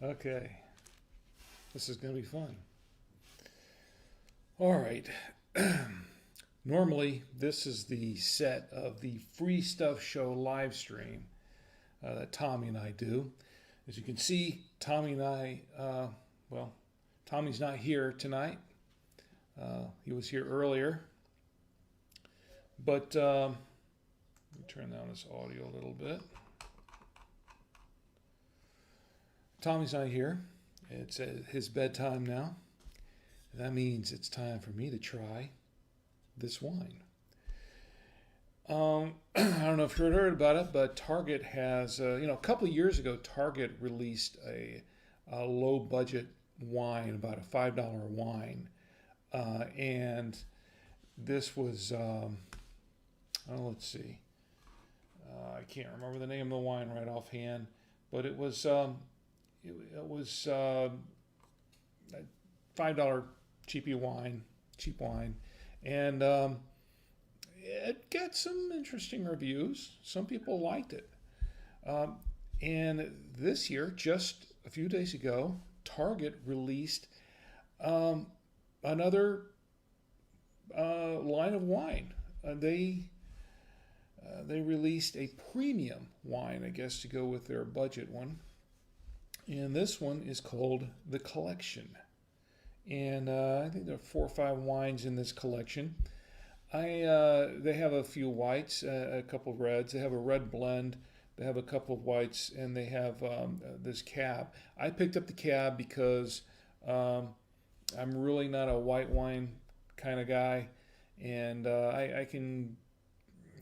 Okay, this is going to be fun. All right. Normally, this is the set of the Free Stuff Show live stream that Tommy and I do. As you can see, Tommy and I, well, Tommy's not here tonight. He was here earlier. But let me turn down this audio a little bit. Tommy's not here. It's his bedtime now. That means it's time for me to try this wine. I don't know if you've heard about it, but Target has, a couple of years ago, Target released a low budget wine, about a $5 wine. And this was, let's see, I can't remember the name of the wine right offhand, but it was $5 cheap wine, and it got some interesting reviews. Some people liked it, and this year, just a few days ago, Target released another line of wine. They released a premium wine, I guess, to go with their budget one. And this one is called The Collection. And I think there are 4 or 5 wines in this collection. They have a few whites, a couple of reds. They have a red blend. They have a couple of whites, and they have this cab. I picked up the cab because I'm really not a white wine kind of guy, and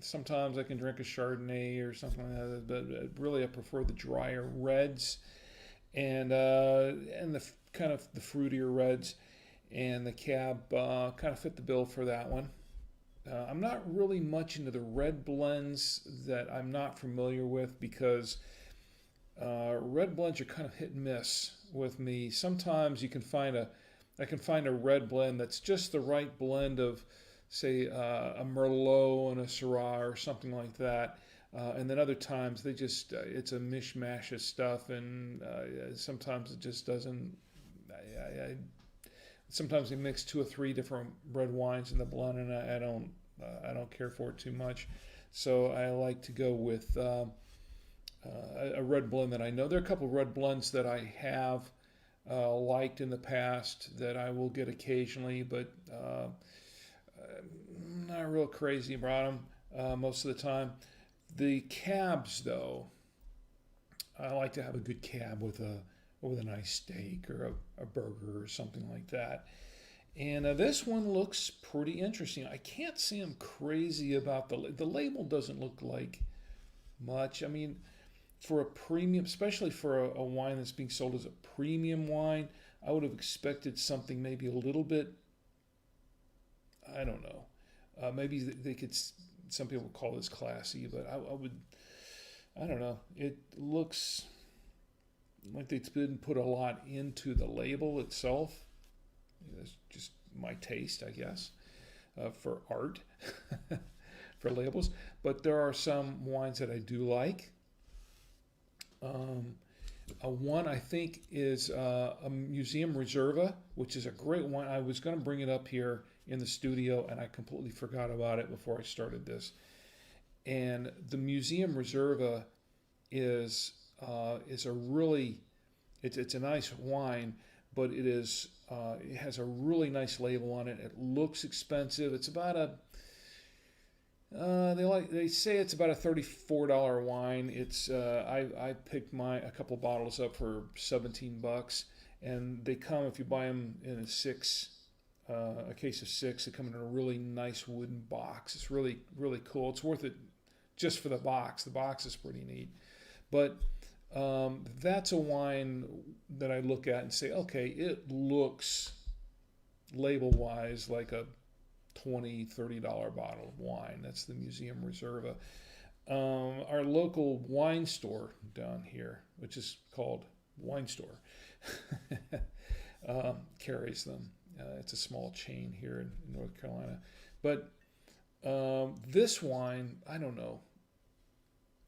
sometimes I can drink a Chardonnay or something like that, but really I prefer the drier reds and the kind of the fruitier reds, and the cab kind of fit the bill for that one. I'm not really much into the red blends that I'm not familiar with, because red blends are kind of hit and miss with me. Sometimes I can find a red blend that's just the right blend of, say, a Merlot and a Syrah or something like that. And then other times it's a mishmash of stuff, and sometimes it just doesn't. Sometimes they mix 2 or 3 different red wines in the blend, and I don't care for it too much. So I like to go with a red blend that I know. There are a couple of red blends that I have liked in the past that I will get occasionally, but I'm not real crazy about them most of the time. The cabs, though, I like to have a good cab with a nice steak or a burger or something like that. And this one looks pretty interesting. I can't say I'm crazy about the label. Doesn't look like much. I mean, for a premium, especially for a wine that's being sold as a premium wine, I would have expected something maybe a little bit, I don't know. Maybe they could. Some people call this classy, but I don't know. It looks like they didn't put a lot into the label itself. That's just my taste, I guess, for art, for labels. But there are some wines that I do like. One I think is a Museum Reserva, which is a great wine. I was going to bring it up here in the studio, and I completely forgot about it before I started this. And the Museum Reserva is a really, it's a nice wine, but it has a really nice label on it. It looks expensive. It's about they say it's about a $34 wine. It's I picked a couple of bottles up for $17, and they come, if you buy them in a case of 6. They come in a really nice wooden box. It's really, really cool. It's worth it just for the box. The box is pretty neat. But that's a wine that I look at and say, okay, it looks label-wise like a $20, $30 bottle of wine. That's the Museum Reserva. Our local wine store down here, which is called Wine Store, carries them. It's a small chain here in North Carolina. But this wine, I don't know.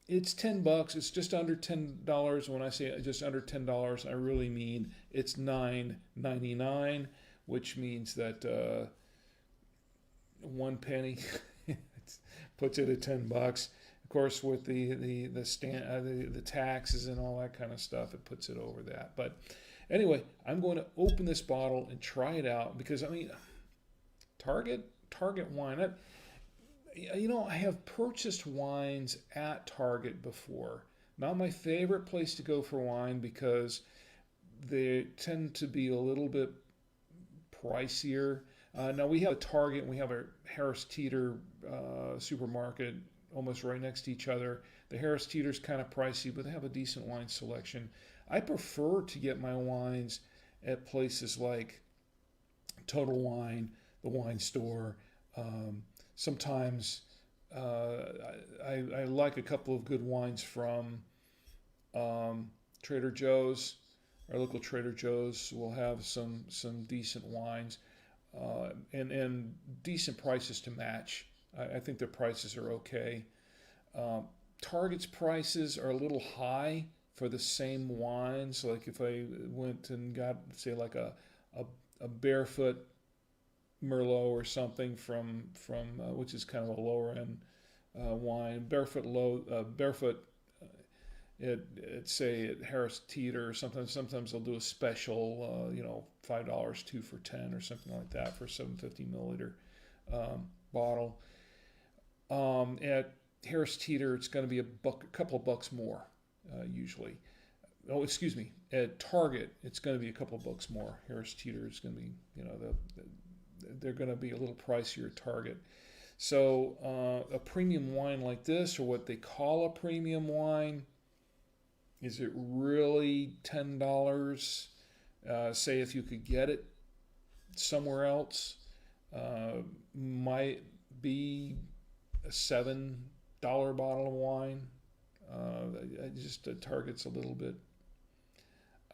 It's $10. It's just under $10. When I say just under $10, I really mean it's $9.99, which means that 1 penny puts it at $10. Of course, with the taxes and all that kind of stuff, it puts it over that. But anyway, I'm going to open this bottle and try it out because, I mean, Target wine. I have purchased wines at Target before. Not my favorite place to go for wine because they tend to be a little bit pricier. Now we have a Target and we have a Harris Teeter supermarket almost right next to each other. The Harris Teeter's kind of pricey, but they have a decent wine selection. I prefer to get my wines at places like Total Wine, the wine store. Sometimes I like a couple of good wines from Trader Joe's. Our local Trader Joe's will have some decent wines and decent prices to match. I think their prices are okay. Target's prices are a little high for the same wines. Like if I went and got, say, like a Barefoot Merlot or something from which is kind of a lower end wine. Barefoot say at Harris Teeter or sometimes they'll do a special, $5 2 for 10 or something like that for a 750 milliliter bottle. At Harris Teeter, it's going to be a couple of bucks more usually. Oh, excuse me. At Target, it's going to be a couple of bucks more. Harris Teeter is going to be, they're going to be a little pricier at Target. So a premium wine like this, or what they call a premium wine, is it really $10? Say if you could get it somewhere else, might be a $7 bottle of wine. Target's a little bit.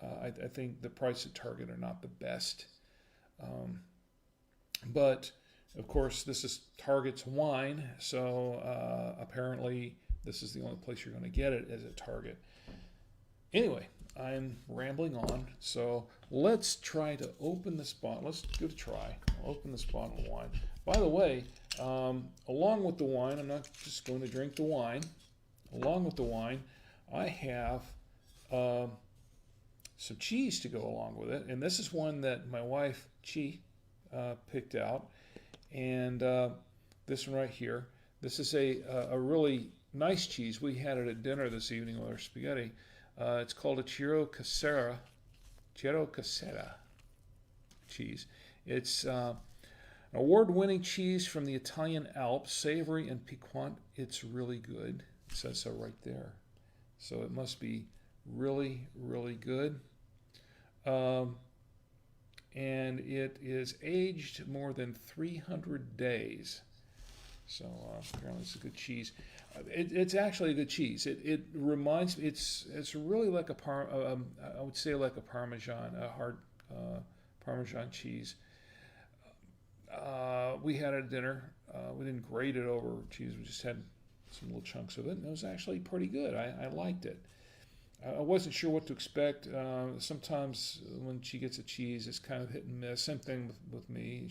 I think the price at Target are not the best. But of course, this is Target's wine, so apparently this is the only place you're going to get it, is at Target. Anyway, I'm rambling on, so let's try to open this bottle. Let's give it a try. I'll open this bottle of wine. By the way, along with the wine, I'm not just going to drink the wine. Along with the wine, I have some cheese to go along with it, and this is one that my wife, Chi, picked out. And this one right here, this is a really nice cheese. We had it at dinner this evening with our spaghetti. It's called a Ciro Casera cheese. It's an award-winning cheese from the Italian Alps, savory and piquant. It's really good. It says so right there. So it must be really, really good. And it is aged more than 300 days. So apparently it's a good cheese. It's actually a good cheese. It reminds me. It's really like I would say like a Parmesan, a hard Parmesan cheese. We had it at dinner. We didn't grate it over cheese. We just had some little chunks of it, and it was actually pretty good. I liked it. I wasn't sure what to expect. Sometimes when she gets a cheese, it's kind of hit and miss. Same thing with me.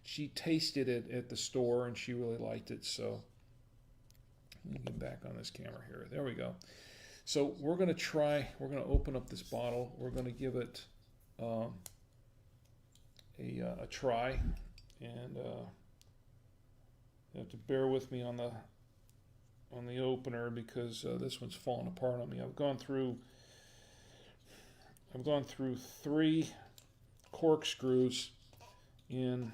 She tasted it at the store, and she really liked it. So let me get back on this camera here. There we go. So we're going to open up this bottle. We're going to give it a try. And you have to bear with me on the opener because this one's falling apart on me. I've gone through 3 corkscrews in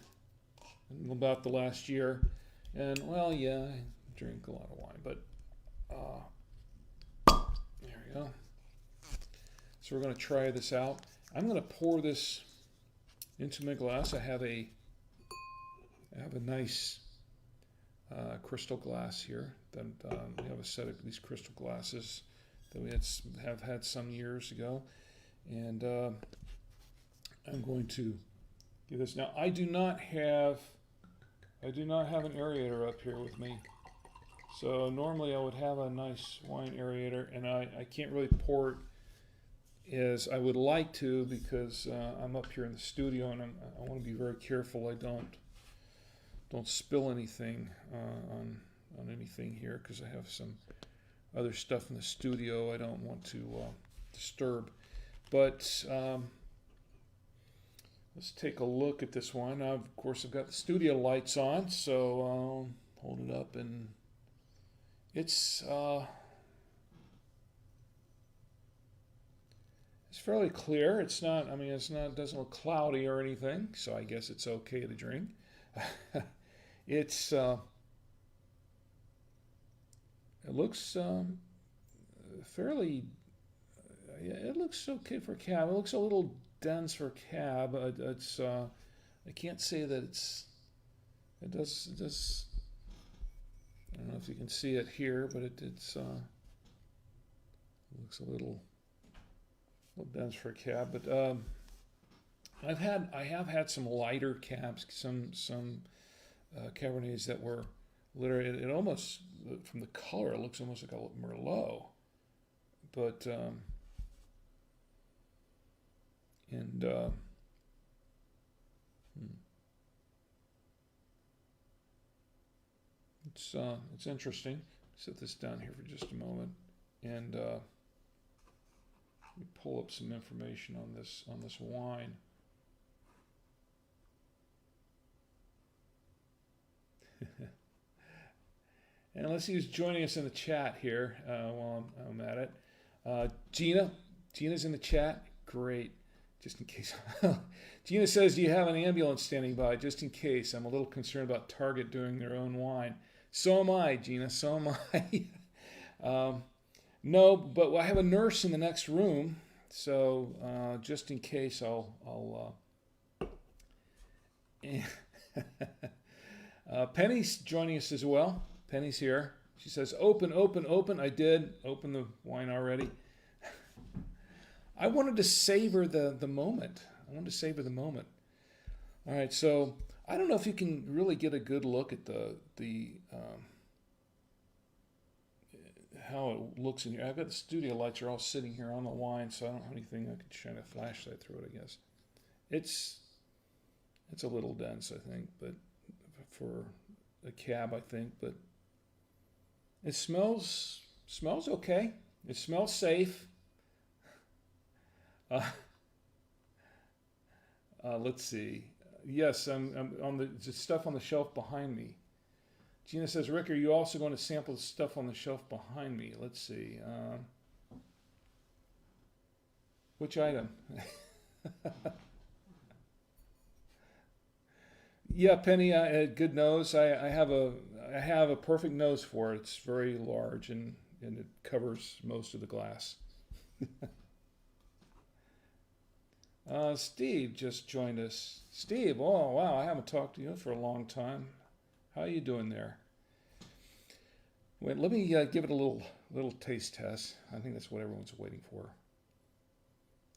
about the last year, and well, yeah, I drink a lot of wine, but there we go. So we're going to try this out. I'm going to pour this into my glass. I have a nice crystal glass here. That we have a set of these crystal glasses that we have had some years ago, and I'm going to give this. Now I do not have an aerator up here with me, So normally I would have a nice wine aerator, and I can't really pour it as I would like to because I'm up here in the studio, and I want to be very careful I don't spill anything on anything here, because I have some other stuff in the studio I don't want to disturb. But let's take a look at this wine. Now, of course, I've got the studio lights on, so I'll hold it up, and it's fairly clear. It's not, I mean, it doesn't look cloudy or anything, so I guess it's okay to drink. It's it looks fairly, yeah, it looks okay for cab. It looks a little dense for cab. It's I can't say that it does. I don't know if you can see it here, but it looks a little dense for cab. But I have had some lighter cabs, some Cabernets that were literally, it almost, from the color, it looks almost like a Merlot. But it's interesting. Set this down here for just a moment, and let me pull up some information on this wine. And let's see who's joining us in the chat here while I'm at it. Gina's in the chat. Great. Just in case. Gina says, do you have an ambulance standing by? Just in case. I'm a little concerned about Target doing their own wine. So am I, Gina. So am I. No, but I have a nurse in the next room. So just in case, I'll Penny's joining us as well. Penny's here. She says, open. I did open the wine already. I wanted to savor the moment. All right, so I don't know if you can really get a good look at the how it looks in here. I've got the studio lights are all sitting here on the wine, so I don't have anything I could shine a flashlight through it, I guess. It's a little dense, I think, but for a cab, I think, but it smells okay. It smells safe. Let's see. Yes, I'm on the stuff on the shelf behind me. Gina says, Rick, are you also going to sample the stuff on the shelf behind me? Let's see. Which item? Yeah, Penny, good nose. I have a perfect nose for it. It's very large, and it covers most of the glass. Steve just joined us. Steve, oh wow, I haven't talked to you for a long time. How are you doing there? Wait, let me give it a little taste test. I think that's what everyone's waiting for.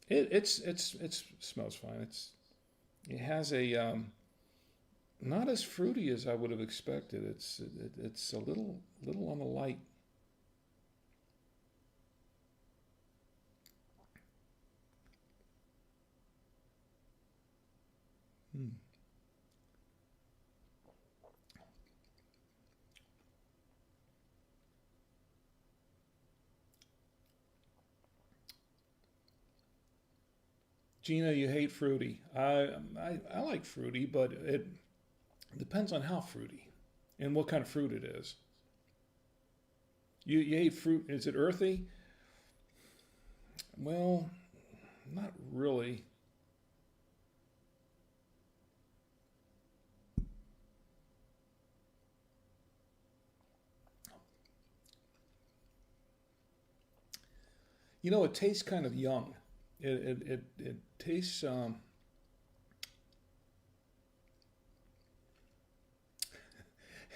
It smells fine. It has a not as fruity as I would have expected. It's a little on the light. Gina, you hate fruity. I like fruity, but it depends on how fruity and what kind of fruit it is. You hate fruit. Is it earthy? Well, not really. You know, it tastes kind of young. It tastes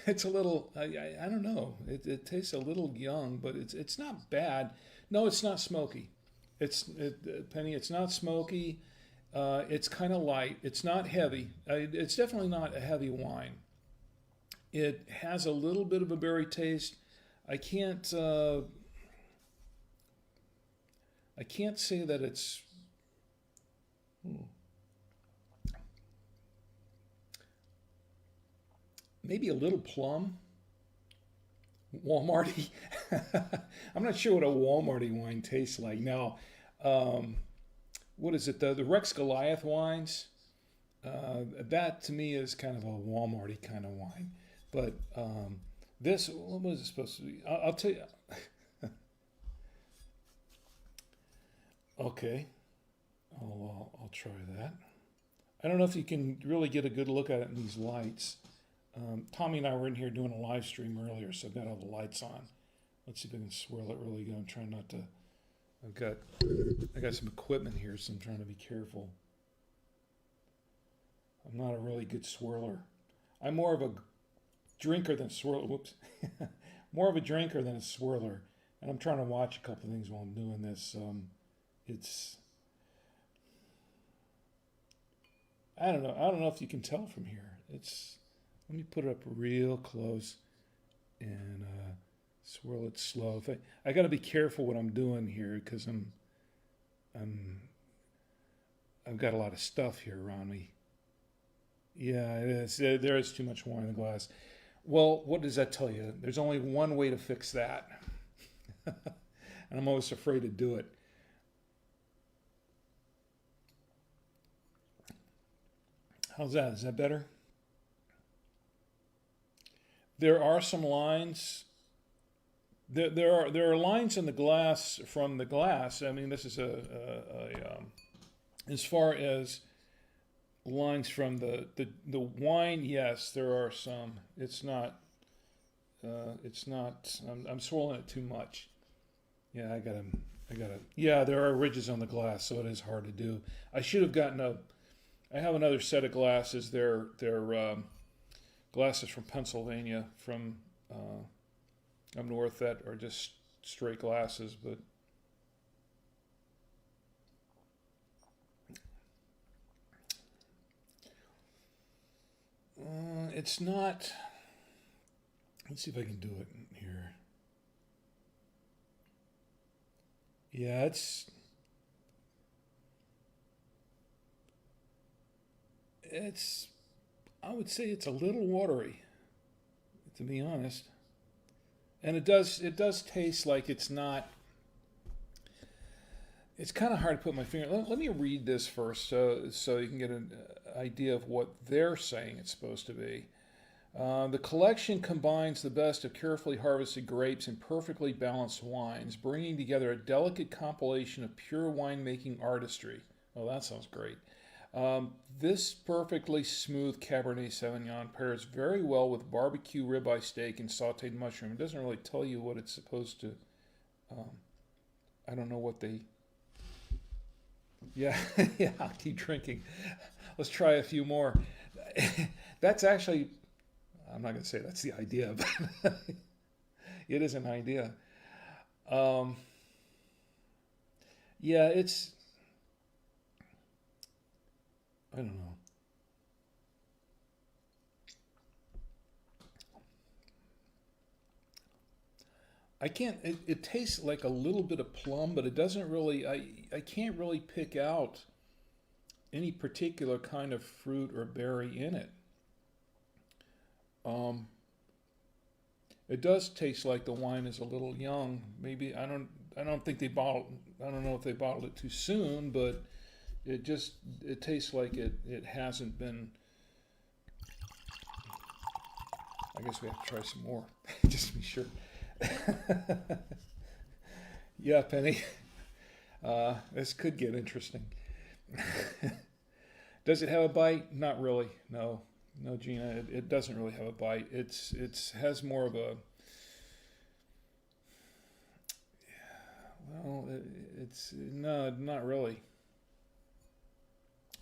it's a little I don't know. It tastes a little young, but it's not bad. No, it's not smoky. Penny, it's not smoky. It's kind of light. It's not heavy. It's definitely not a heavy wine. It has a little bit of a berry taste. I can't say that it's maybe a little plum, Walmarty. I'm not sure what a Walmarty wine tastes like. Now, what is it? The Rex Goliath wines. That to me is kind of a Walmarty kind of wine. But this, what was it supposed to be? I'll tell you. Okay, I'll try that. I don't know if you can really get a good look at it in these lights. Tommy and I were in here doing a live stream earlier, so I've got all the lights on. Let's see if I can swirl it really good. I'm trying not to. I got some equipment here, so I'm trying to be careful. I'm not a really good swirler. I'm more of a drinker than swirler. Whoops, more of a drinker than a swirler. And I'm trying to watch a couple things while I'm doing this. It's. I don't know. I don't know if you can tell from here. It's. Let me put it up real close and swirl it slow. I got to be careful what I'm doing here because I've got a lot of stuff here around me. Yeah, it is. There is too much wine in the glass. Well, what does that tell you? There's only one way to fix that, and I'm always afraid to do it. How's that? Is that better? There are some lines. There are lines in the glass from the glass. I mean, this is as far as lines from the wine. Yes, there are some. It's not. I'm swirling it too much. Yeah, I gotta. Yeah, there are ridges on the glass, so it is hard to do. I should have gotten a. I have another set of glasses. They're glasses from Pennsylvania, from up north, that are just straight glasses, but it's not. Let's see if I can do it here. Yeah, it's I would say it's a little watery, to be honest. And it does taste like it's not. It's kind of hard to put my finger. Let me read this first, so you can get an idea of what they're saying it's supposed to be. The collection combines the best of carefully harvested grapes and perfectly balanced wines, bringing together a delicate compilation of pure winemaking artistry. Oh, that sounds great. This perfectly smooth Cabernet Sauvignon pairs very well with barbecue ribeye steak and sauteed mushroom. It doesn't really tell you what it's supposed to. I don't know what they. Yeah, yeah. I'll keep drinking. Let's try a few more. That's actually. I'm not going to say that's the idea, but it is an idea. Yeah, it's. I don't know. I can't. It tastes like a little bit of plum, but it doesn't really. I can't really pick out any particular kind of fruit or berry in it. Um, it does taste like the wine is a little young. Maybe I don't. I don't think they bottled. I don't know if they bottled it too soon, but it tastes like it hasn't been. I guess we have to try some more just to be sure. Yeah, Penny. This could get interesting. Does it have a bite? Not really. No, no, Gina. It doesn't really have a bite. It's has more of a. Well, it's no, not really.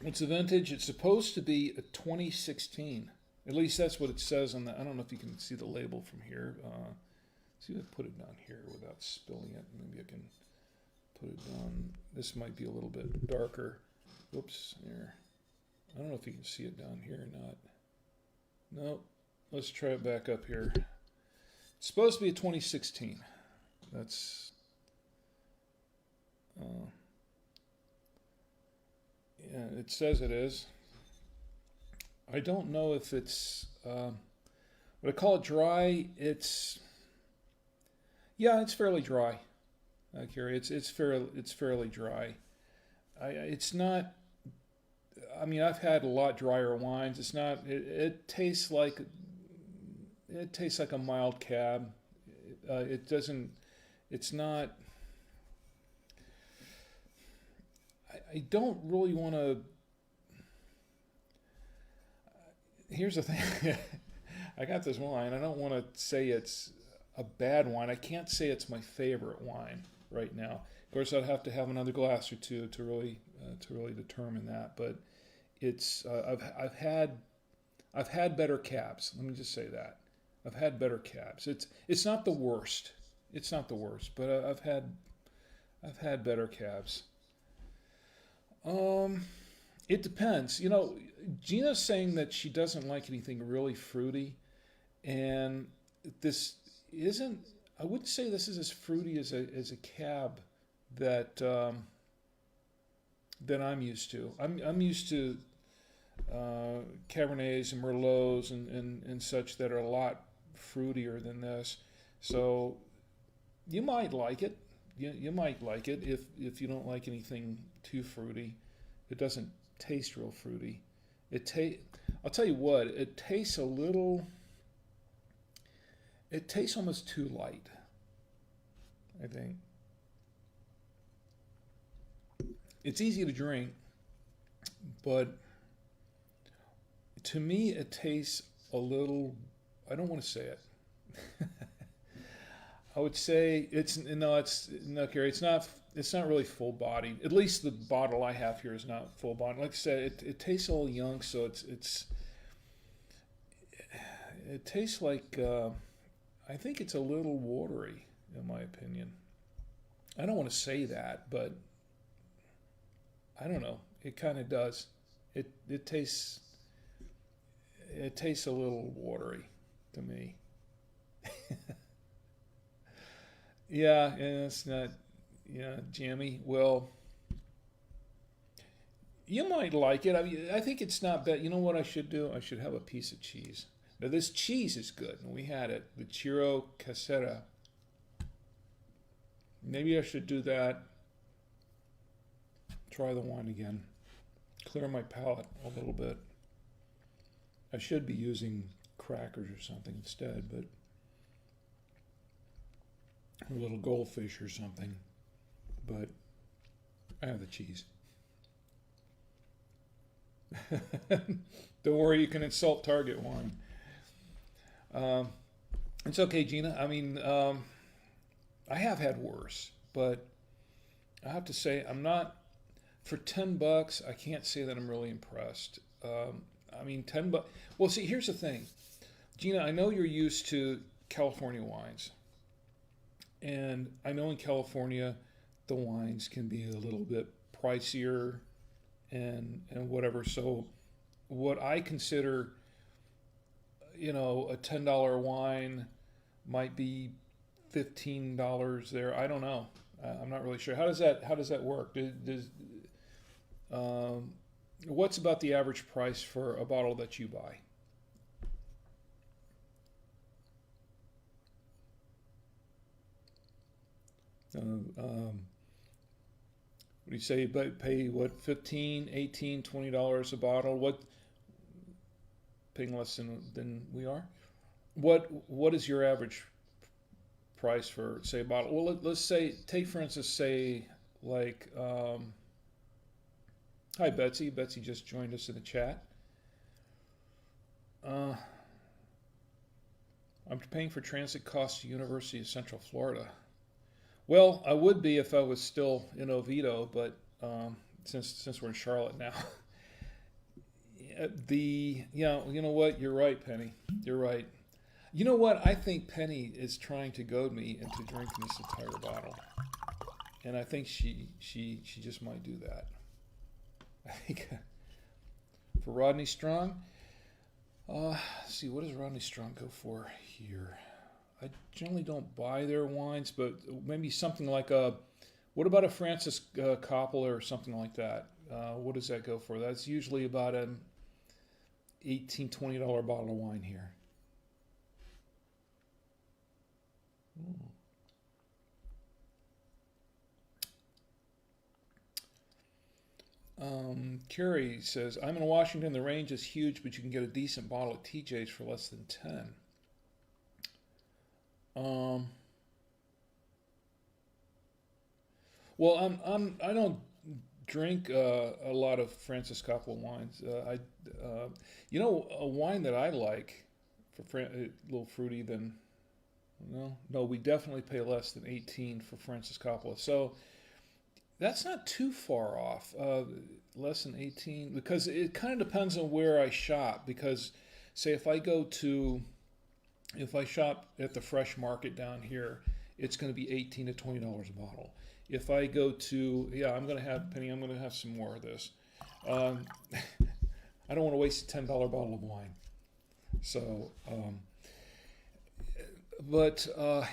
It's a vintage. It's supposed to be a 2016. At least that's what it says on the. I don't know if you can see the label from here. See if I put it down here without spilling it. Maybe I can put it down. This might be a little bit darker. Whoops, there. I don't know if you can see it down here or not. No. Let's try it back up here. It's supposed to be a 2016. That's uh, yeah, it says it is. I don't know if it's would I call it dry? It's fairly dry. Carrie, it's fairly dry. It's not. I mean, I've had a lot drier wines. It's not. It tastes like a mild cab. It doesn't. It's not. I don't really want to. Here's the thing. I got this wine. I don't want to say it's a bad wine. I can't say it's my favorite wine right now. Of course, I'd have to have another glass or two to really determine that. But it's I've had better cabs. Let me just say that I've had better cabs. It's not the worst. It's not the worst, but I've had better cabs. It depends. Gina's saying that she doesn't like anything really fruity, and this isn't. I wouldn't say this is as fruity as a cab that that I'm used to. I'm used to Cabernets and Merlots and such that are a lot fruitier than this. So you might like it. You might like it if you don't like anything too fruity. It doesn't taste real fruity. I'll tell you what. It tastes a little. It tastes almost too light, I think. It's easy to drink, but to me it tastes a little. I don't want to say it. I would say it's no, Gary. It's not. It's not really full bodied. At least the bottle I have here is not full bodied. Like I said, it tastes a little young, so it tastes like. I think it's a little watery, in my opinion. I don't want to say that, but I don't know. It kind of does. It tastes. It tastes a little watery to me. Yeah, and it's not. Yeah, jammy. Well, you might like it. I mean, I think it's not bad. You know what I should do? I should have a piece of cheese. Now, this cheese is good, and we had it. The Chiro Casera. Maybe I should do that. Try the wine again. Clear my palate a little bit. I should be using crackers or something instead, but a little goldfish or something. But I have the cheese. Don't worry, you can insult Target wine. It's okay, Gina. I mean, I have had worse, but I have to say I'm not. For $10, I can't say that I'm really impressed. I mean, $10. Well, see, here's the thing, Gina. I know you're used to California wines, and I know in California the wines can be a little bit pricier and whatever. So, what I consider, a $10 wine might be $15 there. I don't know. I'm not really sure. How does that work? What's about the average price for a bottle that you buy? What do you say? Pay what, 15, 18, $20 a bottle? What, paying less than we are? What is your average price for, say, a bottle? Well, let's say, take for instance, say, like, hi Betsy. Betsy just joined us in the chat. I'm paying for transit costs to University of Central Florida. Well, I would be if I was still in Oviedo, but since we're in Charlotte now, you know what? You're right, Penny. You're right. You know what? I think Penny is trying to goad me into drinking this entire bottle, and I think she just might do that. I think for Rodney Strong, let's see, what does Rodney Strong go for here? I generally don't buy their wines, but maybe something like a. What about a Francis Coppola or something like that? What does that go for? That's usually about an $18-20 bottle of wine here. Carrie says, I'm in Washington. The range is huge, but you can get a decent bottle at TJ's for less than 10. Well, I don't drink a lot of Francis Coppola wines. A wine that I like a little fruity than no, we definitely pay less than 18 for Francis Coppola. So that's not too far off. Less than 18 because it kind of depends on where I shop. Because say if I shop at the fresh market down here, it's going to be $18 to $20 a bottle. If I go to, I'm going to have, Penny, I'm going to have some more of this. I don't want to waste a $10 bottle of wine. So, but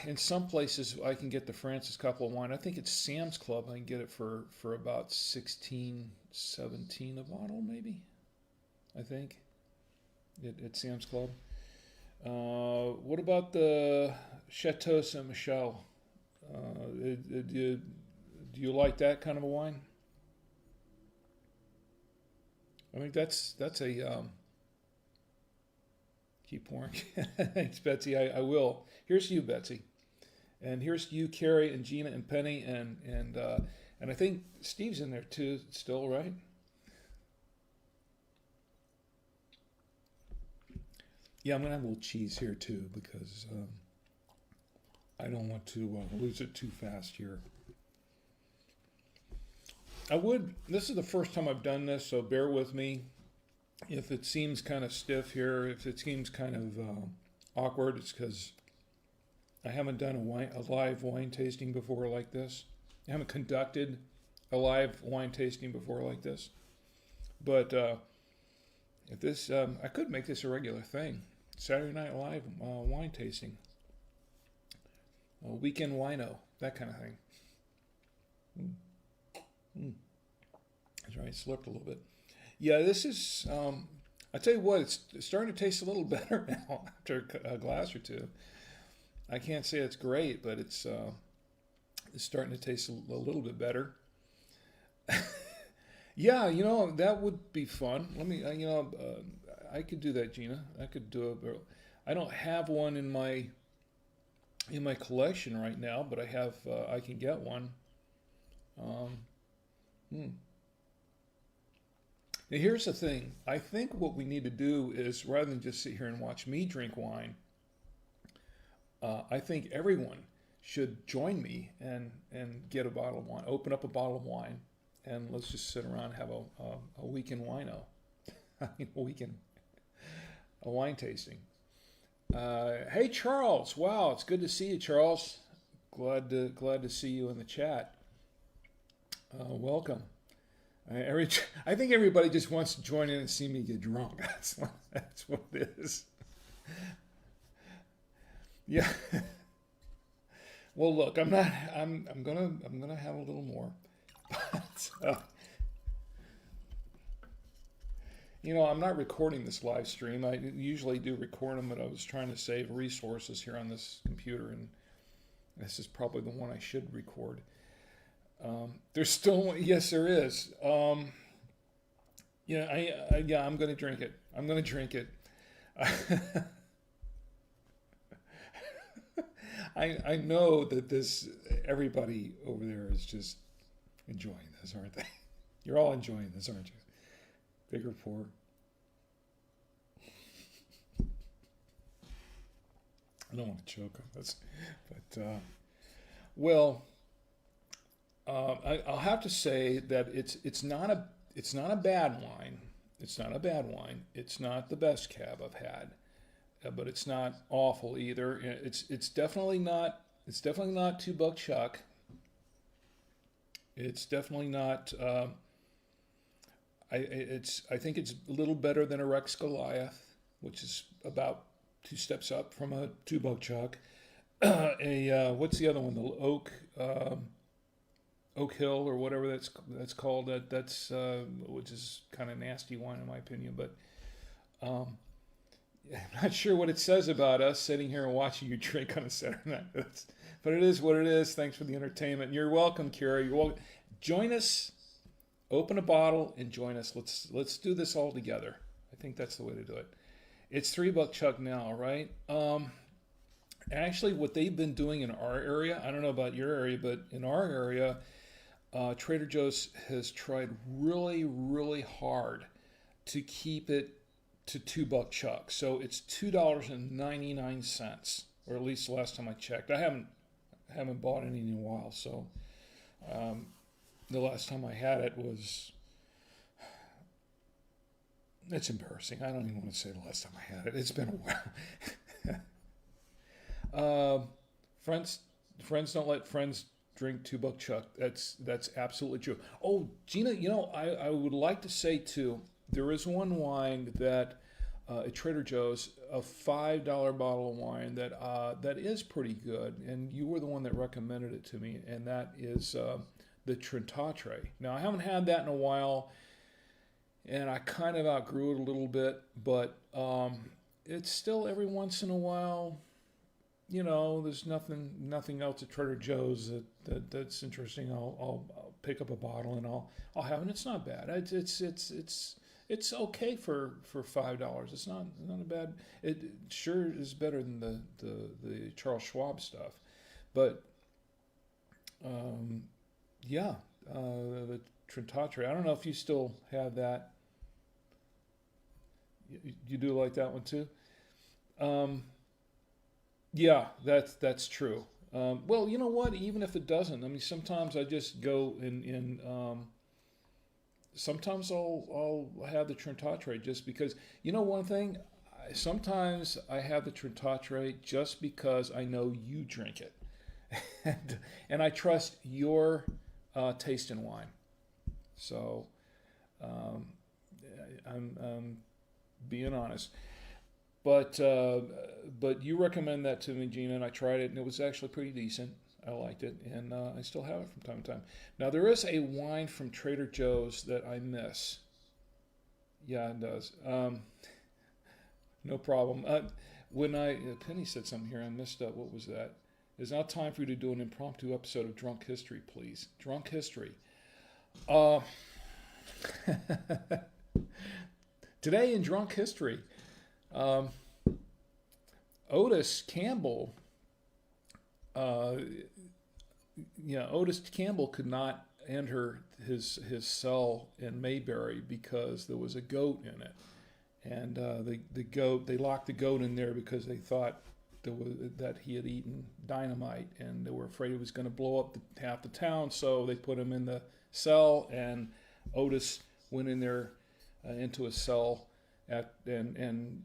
in some places I can get the Francis Coppola wine. I think it's Sam's Club. I can get it for about 16, 17 a bottle, maybe. I think at Sam's Club. What about the Chateau Saint Michel? Do you like that kind of a wine? I think that's a keep pouring. Thanks, Betsy. I will. Here's to you, Betsy, and here's to you, Carrie and Gina and Penny, and I think Steve's in there too, still, right? Yeah, I'm gonna have a little cheese here too because I don't want to lose it too fast here. This is the first time I've done this, so bear with me. If it seems kind of stiff here, if it seems kind of awkward, it's because I haven't done a live wine tasting before like this. I haven't conducted a live wine tasting before like this. But if this, I could make this a regular thing. Saturday Night Live wine tasting. A weekend wino, that kind of thing. That's right, slipped a little bit. Yeah, this is, I tell you what, it's starting to taste a little better now after a glass or two. I can't say it's great, but it's starting to taste a little bit better. Yeah, that would be fun. Let me, I could do that, Gina. I could do it. I don't have one in my collection right now, but I can get one. Now here's the thing. I think what we need to do is rather than just sit here and watch me drink wine, I think everyone should join me and get a bottle of wine, open up a bottle of wine, and let's just sit around and have a weekend wino. A wine tasting. Hey Charles, wow, it's good to see you, Charles. Glad to see you in the chat. Welcome. I think everybody just wants to join in and see me get drunk. That's what it is. Yeah. Well, look, I'm gonna have a little more. But, I'm not recording this live stream. I usually do record them, but I was trying to save resources here on this computer, and this is probably the one I should record. There's still one. Yes, there is. I'm going to drink it. I'm going to drink it. I know that everybody over there is just enjoying this, aren't they? You're all enjoying this, aren't you? Big or poor. I don't want to choke on this, but I'll have to say that it's not a bad wine. It's not a bad wine. It's not the best cab I've had, but it's not awful either. It's definitely not. It's definitely not $2 Chuck. It's definitely not. I think it's a little better than a Rex Goliath, which is about 2 steps up from a $2 Chuck. what's the other one? The Oak Hill or whatever that's called. That's which is kind of nasty wine in my opinion. But um, I'm not sure what it says about us sitting here and watching you drink on a Saturday night. But it is what it is. Thanks for the entertainment. And you're welcome, Kira. You're welcome. Join us. Open a bottle and join us. Let's do this all together. I think that's the way to do it. It's $3 Chuck now, right? Actually, what they've been doing in our area, I don't know about your area, but in our area, Trader Joe's has tried really, really hard to keep it to $2 Chuck. So it's $2.99, or at least the last time I checked. I haven't bought any in a while, so the last time I had it was, it's embarrassing. I don't even want to say the last time I had it. It's been a while. Friends don't let friends drink $2 Chuck. That's absolutely true. Oh, Gina, I would like to say too, there is one wine that at Trader Joe's, a $5 bottle of wine that is pretty good, and you were the one that recommended it to me, and that is the Trentatre. Now, I haven't had that in a while, and I kind of outgrew it a little bit, but it's still every once in a while. There's nothing else at Trader Joe's that's interesting. I'll pick up a bottle and I'll have it. And it's not bad. It's okay for $5. It's not a bad. It sure is better than the Charles Schwab stuff, but yeah, the Trentatre. I don't know if you still have that. You do like that one too? Yeah, that's true. Well, you know what? Even if it doesn't, I mean, sometimes I just go in. Sometimes I'll have the Trentatre just because. One thing. Sometimes I have the Trentatre just because I know you drink it, and I trust your taste in wine. So I'm being honest. But you recommend that to me, Gina, and I tried it, and it was actually pretty decent. I liked it, and I still have it from time to time. Now, there is a wine from Trader Joe's that I miss. Yeah, it does. No problem. When Penny said something here, I missed up. What was that? It's now time for you to do an impromptu episode of Drunk History, please. Drunk History. Today in Drunk History, Otis Campbell. Otis Campbell could not enter his cell in Mayberry because there was a goat in it, and the goat, they locked the goat in there because they thought that he had eaten dynamite, and they were afraid it was going to blow up half the town. So they put him in the cell, and Otis went in there into a cell and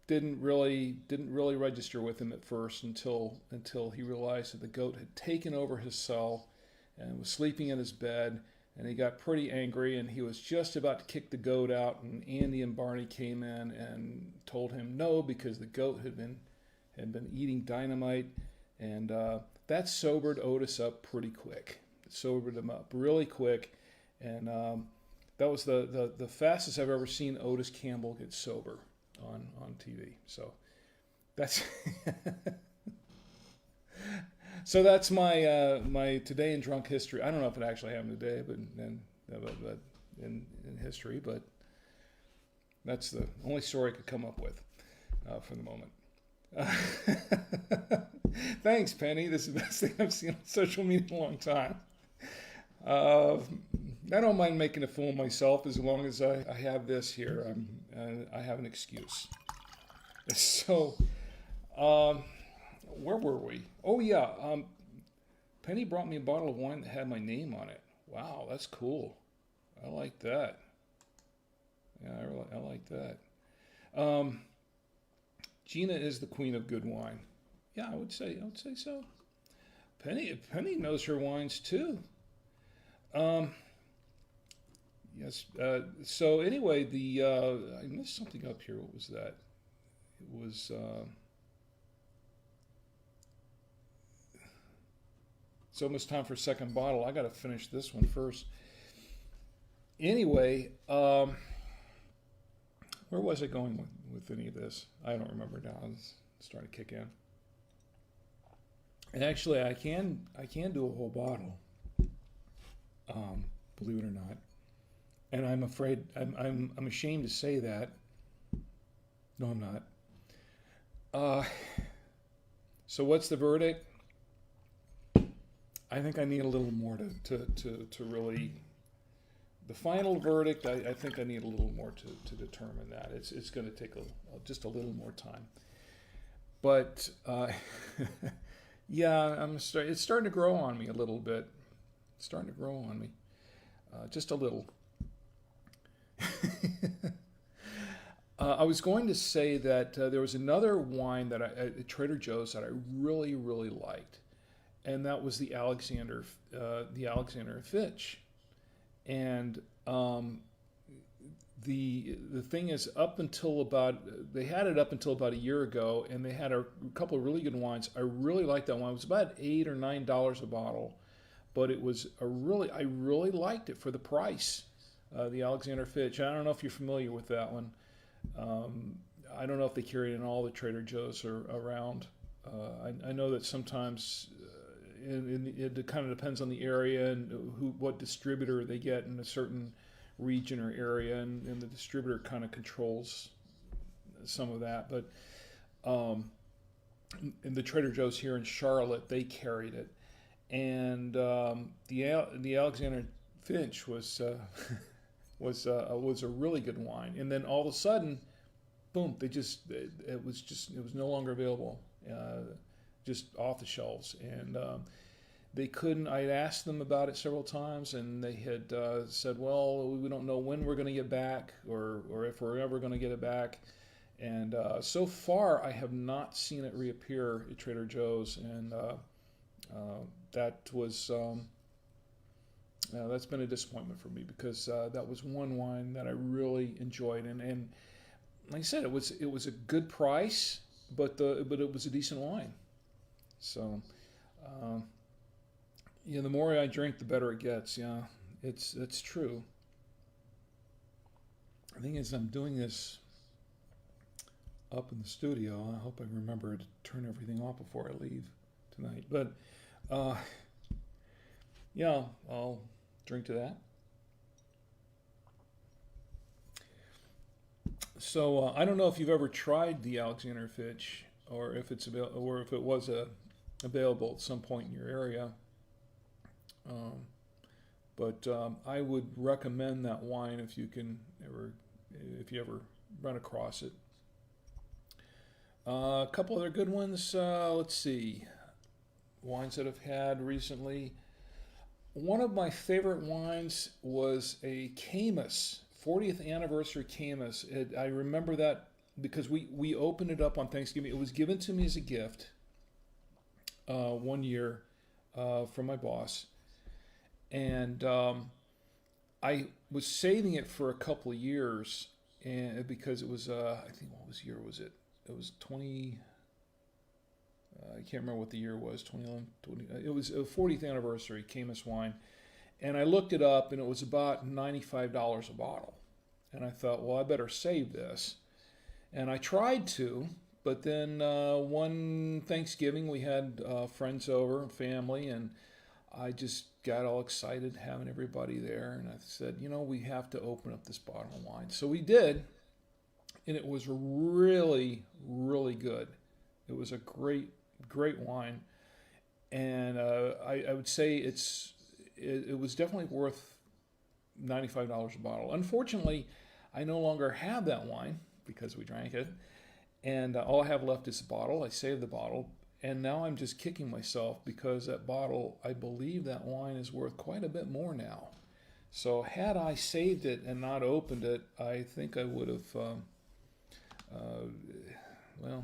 didn't really register with him at first until he realized that the goat had taken over his cell and was sleeping in his bed, and he got pretty angry, and he was just about to kick the goat out, and Andy and Barney came in and told him no, because the goat had been eating dynamite, and that sobered Otis up pretty quick. It sobered him up really quick, and that was the fastest I've ever seen Otis Campbell get sober on TV. So that's so that's my my today in drunk history. I don't know if it actually happened today, but in history, but that's the only story I could come up with for the moment. Thanks, Penny. This is the best thing I've seen on social media in a long time. I don't mind making a fool of myself as long as I have this here. I have an excuse. So, where were we? Oh, yeah. Penny brought me a bottle of wine that had my name on it. Wow, that's cool. I like that. Yeah, I like that. Gina is the queen of good wine. Yeah, I would say so. Penny knows her wines too. Yes. So anyway, I missed something up here. What was that? It was It's almost time for a second bottle. I got to finish this one first. Anyway, where was I going with any of this? I don't remember now. It's starting to kick in. And actually, I can do a whole bottle, believe it or not. And I'm afraid I'm ashamed to say that. No, I'm not. So what's the verdict? I think I need a little more to really. The final verdict, I think I need a little more to determine that. It's going to take just a little more time. But yeah, it's starting to grow on me a little bit. It's starting to grow on me, just a little. I was going to say that there was another wine that at Trader Joe's that I really, really liked, and that was the Alexander Fitch. And the thing is, they had it up until about a year ago, and they had a couple of really good wines. I really liked that wine. It was about $8 or $9 a bottle, but it was I really liked it for the price. The Alexander Fitch. I don't know if you're familiar with that one. I don't know if they carry it in all the Trader Joe's around. I know that sometimes it kind of depends on the area and what distributor they get in a certain region or area, and the distributor kind of controls some of that. But in the Trader Joe's here in Charlotte, they carried it, and the Alexander Finch was a really good wine. And then all of a sudden, boom! It was no longer available, just off the shelves, and they couldn't. I asked them about it several times, and they had said, "Well, we don't know when we're going to get back, or if we're ever going to get it back." And so far, I have not seen it reappear at Trader Joe's, and that was. That's been a disappointment for me, because that was one wine that I really enjoyed, and like I said, it was a good price, but it was a decent wine. So, the more I drink, the better it gets. Yeah, it's true. The thing is, I'm doing this up in the studio. I hope I remember to turn everything off before I leave tonight. But yeah, I'll drink to that. So I don't know if you've ever tried the Alexander Fitch, or if it was available at some point in your area. But I would recommend that wine if you ever run across it. A couple other good ones. Let's see, wines that I've had recently. One of my favorite wines was a Caymus, 40th anniversary Caymus. I remember that because we opened it up on Thanksgiving. It was given to me as a gift one year from my boss. And I was saving it for a couple of years, and because it was, I think, what year was it? It was 20... I can't remember what the year was, 2011, it was a 40th anniversary Caymus wine. And I looked it up, and it was about $95 a bottle. And I thought, well, I better save this. And I tried to, but then one Thanksgiving we had friends over, family, and I just got all excited having everybody there. And I said, we have to open up this bottle of wine. So we did, and it was really, really good. It was a great wine, and I would say it was definitely worth $95 a bottle. Unfortunately, I no longer have that wine because we drank it, and all I have left is the bottle. I saved the bottle, and now I'm just kicking myself because that bottle, I believe that wine is worth quite a bit more now. So had I saved it and not opened it, I think I would have, I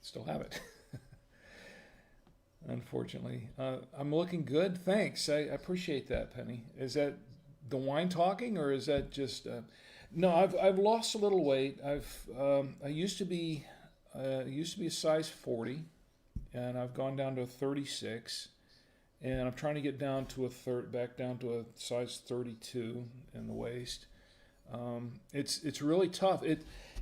still have it. Unfortunately. I'm looking good. Thanks. I appreciate that, Penny. Is that the wine talking, or is that just... No, I've lost a little weight. I used to be a size 40, and I've gone down to 36. and I'm trying to get down to back down to a size 32 in the waist. It's really tough.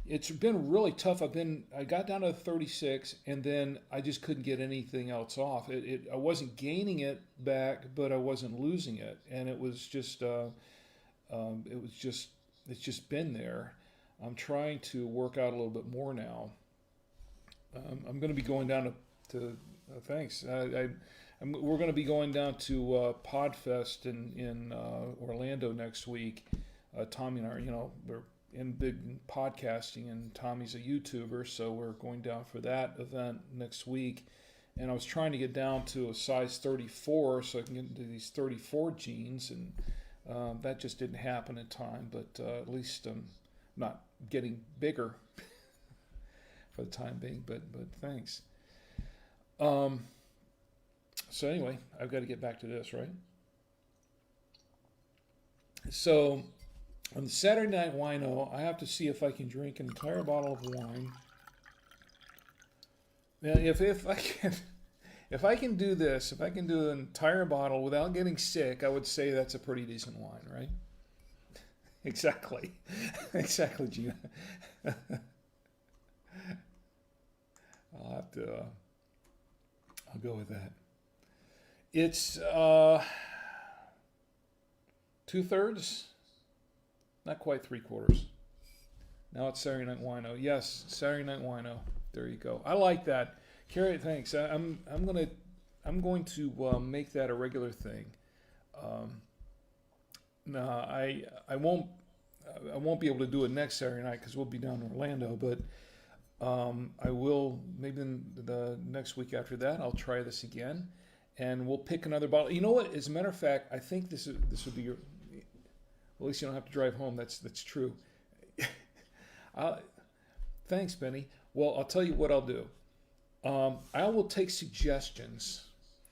It's been really tough. I got down to 36, and then I just couldn't get anything else off. I wasn't gaining it back, but I wasn't losing it, and it's just been there. I'm trying to work out a little bit more now. I'm going to be going down to thanks. We're going to be going down to Podfest in Orlando next week. Tommy and I, we're in big podcasting, and Tommy's a YouTuber, so we're going down for that event next week. And I was trying to get down to a size 34 so I can get into these 34 jeans, and that just didn't happen in time. But at least I'm not getting bigger for the time being. But thanks. So anyway, I've got to get back to this, right? So on the Saturday Night Wino, I have to see if I can drink an entire bottle of wine. Now, if I can do this, if I can do an entire bottle without getting sick, I would say that's a pretty decent wine, right? Exactly, exactly, Gina. I'll go with that. It's 2/3. Not quite 3/4. Now it's Saturday Night Wino. Yes, Saturday Night Wino. There you go. I like that. Carrie, thanks. I'm going to make that a regular thing. No, I won't be able to do it next Saturday night because we'll be down in Orlando. But I will, maybe in the next week after that, I'll try this again, and we'll pick another bottle. You know what? As a matter of fact, I think this would be your. Well, at least you don't have to drive home. That's true. Thanks, Benny. Well, I'll tell you what I'll do. I will take suggestions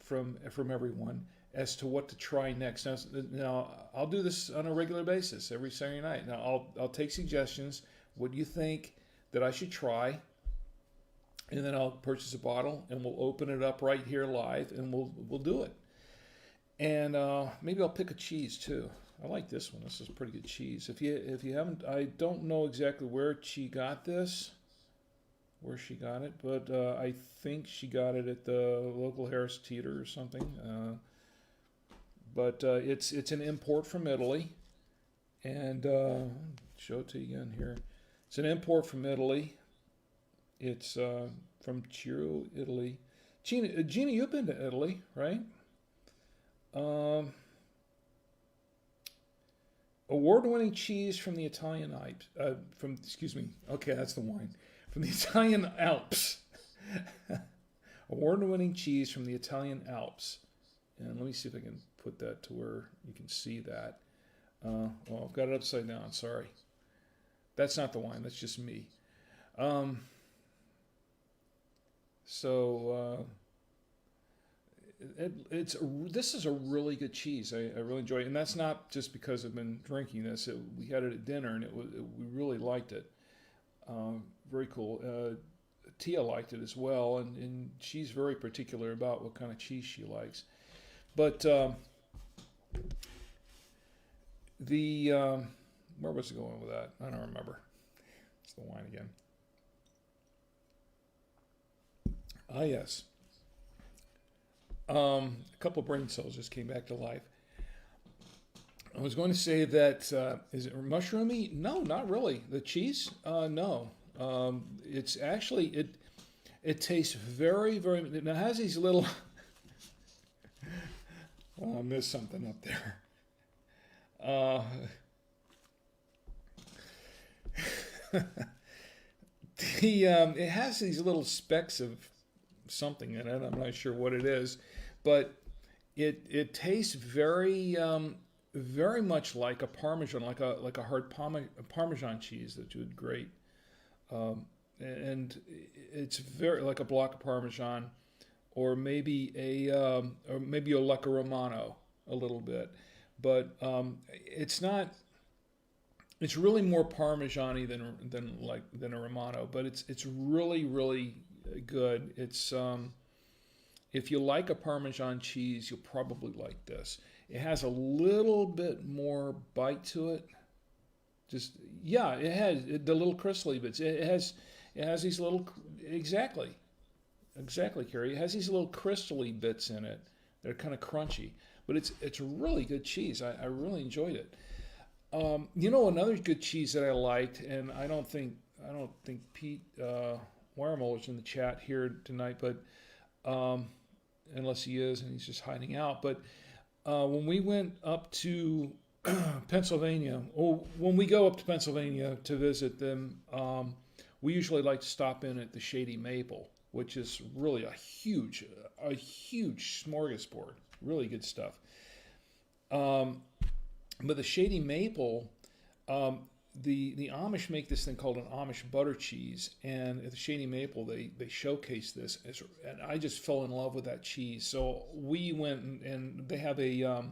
from everyone as to what to try next. Now, I'll do this on a regular basis every Saturday night. Now, I'll take suggestions. What do you think that I should try? And then I'll purchase a bottle and we'll open it up right here live and we'll do it. And maybe I'll pick a cheese too. I like this one. This is pretty good cheese. If you haven't, I don't know exactly where she got this, but I think she got it at the local Harris Teeter or something. But it's an import from Italy, and show it to you again here. It's an import from Italy. It's from Ciro, Italy. Gina, you've been to Italy, right? Award-winning cheese from the Italian Alps. Okay, that's the wine. From the Italian Alps. Award-winning cheese from the Italian Alps. And let me see if I can put that to where you can see that. Well, I've got it upside down. Sorry. That's not the wine. That's just me. This is a really good cheese. I really enjoy it, and that's not just because I've been drinking this. We had it at dinner, and we really liked it. Very cool. Tia liked it as well, and she's very particular about what kind of cheese she likes. But where was it going with that? I don't remember. It's the wine again. Ah, yes. A couple of brain cells just came back to life. I was going to say that, is it mushroomy? No, not really. The cheese? No. It's actually, it tastes very, very, it has these little, oh, I missed something up there. It has these little specks of something in it. I'm not sure what it is, but it tastes very very much like a Parmesan, like a hard Parmesan cheese that you would grate, and it's very like a block of Parmesan, or maybe a Lecca Romano a little bit, but it's not. It's really more Parmesan-y than a Romano, but it's really, really good. If you like a Parmesan cheese, you'll probably like this. It has a little bit more bite to it. Just yeah, it has the little crystally bits. It has these little exactly Carrie. It has these little crystally bits in it that are kind of crunchy, but it's a really good cheese. I really enjoyed it. Another good cheese that I liked, and I don't think Pete Warmel is in the chat here tonight, but unless he is and he's just hiding out. But when we went up to Pennsylvania, or when we go up to Pennsylvania to visit them, we usually like to stop in at the Shady Maple, which is really a huge smorgasbord. Really good stuff. But the Shady Maple, the Amish make this thing called an Amish butter cheese, and at the Shady Maple they showcase this, and I just fell in love with that cheese. So we went and they have a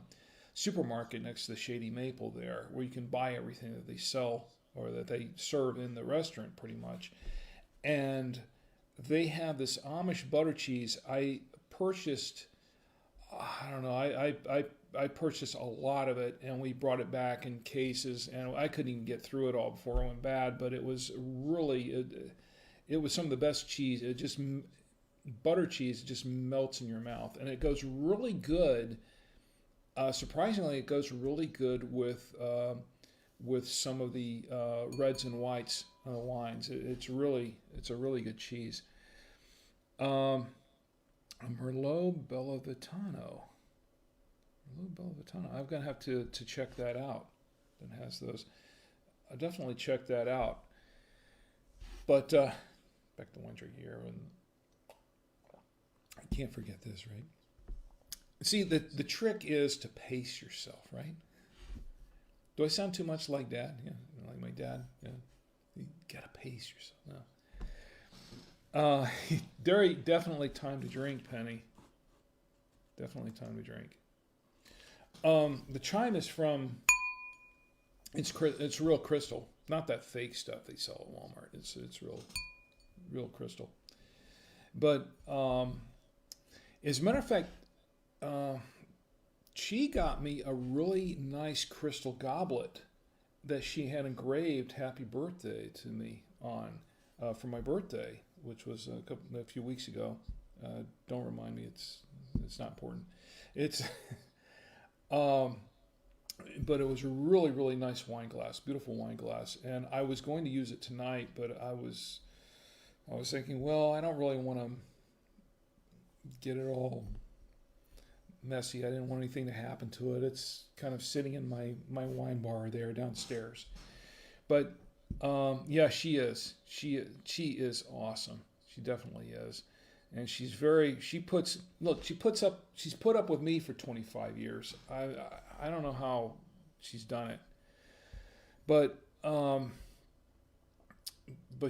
supermarket next to the Shady Maple there, where you can buy everything that they sell or that they serve in the restaurant, pretty much. And they have this Amish butter cheese. I purchased, I don't know, I purchased a lot of it, and we brought it back in cases, and I couldn't even get through it all before it went bad. But it was really, it was some of the best cheese. Butter cheese just melts in your mouth, and it goes really good. Surprisingly, it goes really good with some of the reds and whites wines. It's a really good cheese. Merlot Bellavitano. I'm going to have to check that out. It has those. I'll definitely check that out. But back to wine drinking here. And I can't forget this, right? See, the trick is to pace yourself, right? Do I sound too much like Dad? Yeah, like my dad? Yeah. You got to pace yourself. No. Definitely time to drink, Penny. Definitely time to drink. The chime is from, it's real crystal, not that fake stuff they sell at Walmart. It's real crystal. But as a matter of fact, she got me a really nice crystal goblet that she had engraved "Happy Birthday" to me on for my birthday, which was a few weeks ago. Don't remind me; it's not important. It's but it was a really, really nice wine glass, beautiful wine glass, and I was going to use it tonight, but I was thinking, well, I don't really want to get it all messy. I didn't want anything to happen to it. It's kind of sitting in my wine bar there downstairs. But yeah, she is awesome. She definitely is. And she's put up with me for 25 years. I don't know how she's done it. But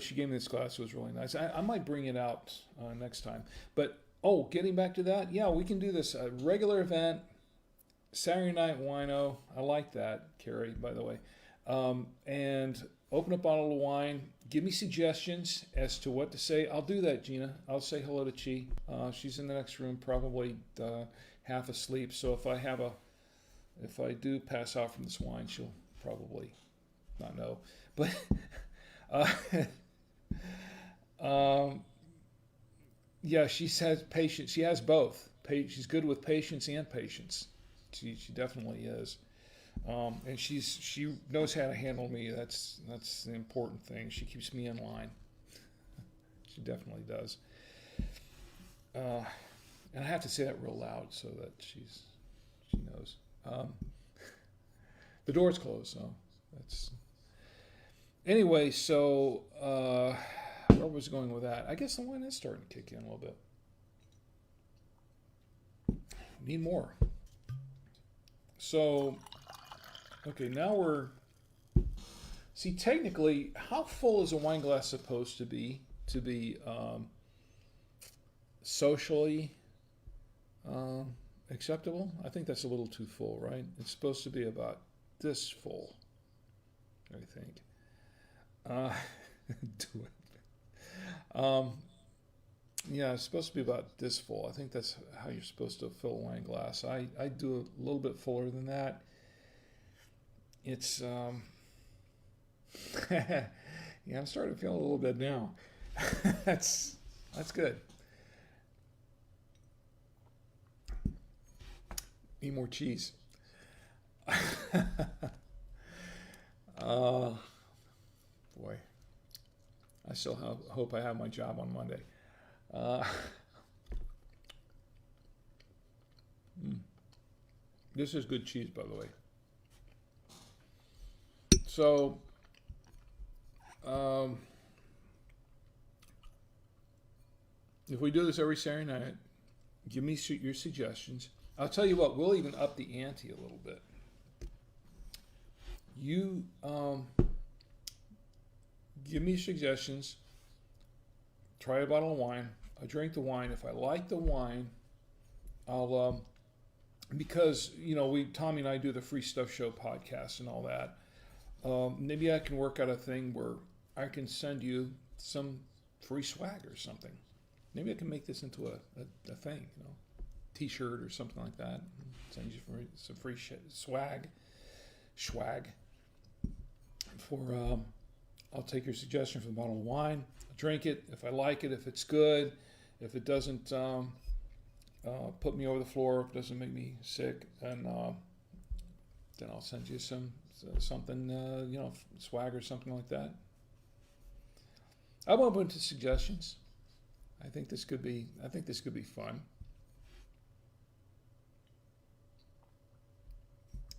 she gave me this glass. It was really nice. I might bring it out next time. But getting back to that, yeah, we can do this regular event, Saturday Night Wino. I like that, Carrie, by the way. And open a bottle of wine. Give me suggestions as to what to say. I'll do that, Gina. I'll say hello to Chi. She's in the next room, probably half asleep. So if I do pass out from this wine, she'll probably not know. But yeah, she has patience. She has both. She's good with patience and patience. She definitely is. And she knows how to handle me. That's the important thing. She keeps me in line. She definitely does. And I have to say that real loud so that she knows. The door's closed, so that's. Anyway, so where was I going with that? I guess the wine is starting to kick in a little bit. Need more. So. Okay, now see, technically, how full is a wine glass supposed to be socially acceptable? I think that's a little too full, right? It's supposed to be about this full, I think. Do it. Yeah, it's supposed to be about this full. I think that's how you're supposed to fill a wine glass. I do a little bit fuller than that. It's yeah, I'm starting to feel a little bit now. That's good. Need more cheese. uh, Boy, I still hope I have my job on Monday. Uh, this is good cheese, by the way. So, if we do this every Saturday night, give me your suggestions. I'll tell you what, we'll even up the ante a little bit. You give me suggestions. Try a bottle of wine. I drink the wine. If I like the wine, I'll because Tommy and I do the Free Stuff Show podcast and all that. Maybe I can work out a thing where I can send you some free swag or something. Maybe I can make this into a thing, T-shirt or something like that. Send you some free swag. For I'll take your suggestion for the bottle of wine. I'll drink it. If I like it, if it's good, if it doesn't put me over the floor, if it doesn't make me sick, then I'll send you something, swag or something like that. I'm open to suggestions. I think this could be fun.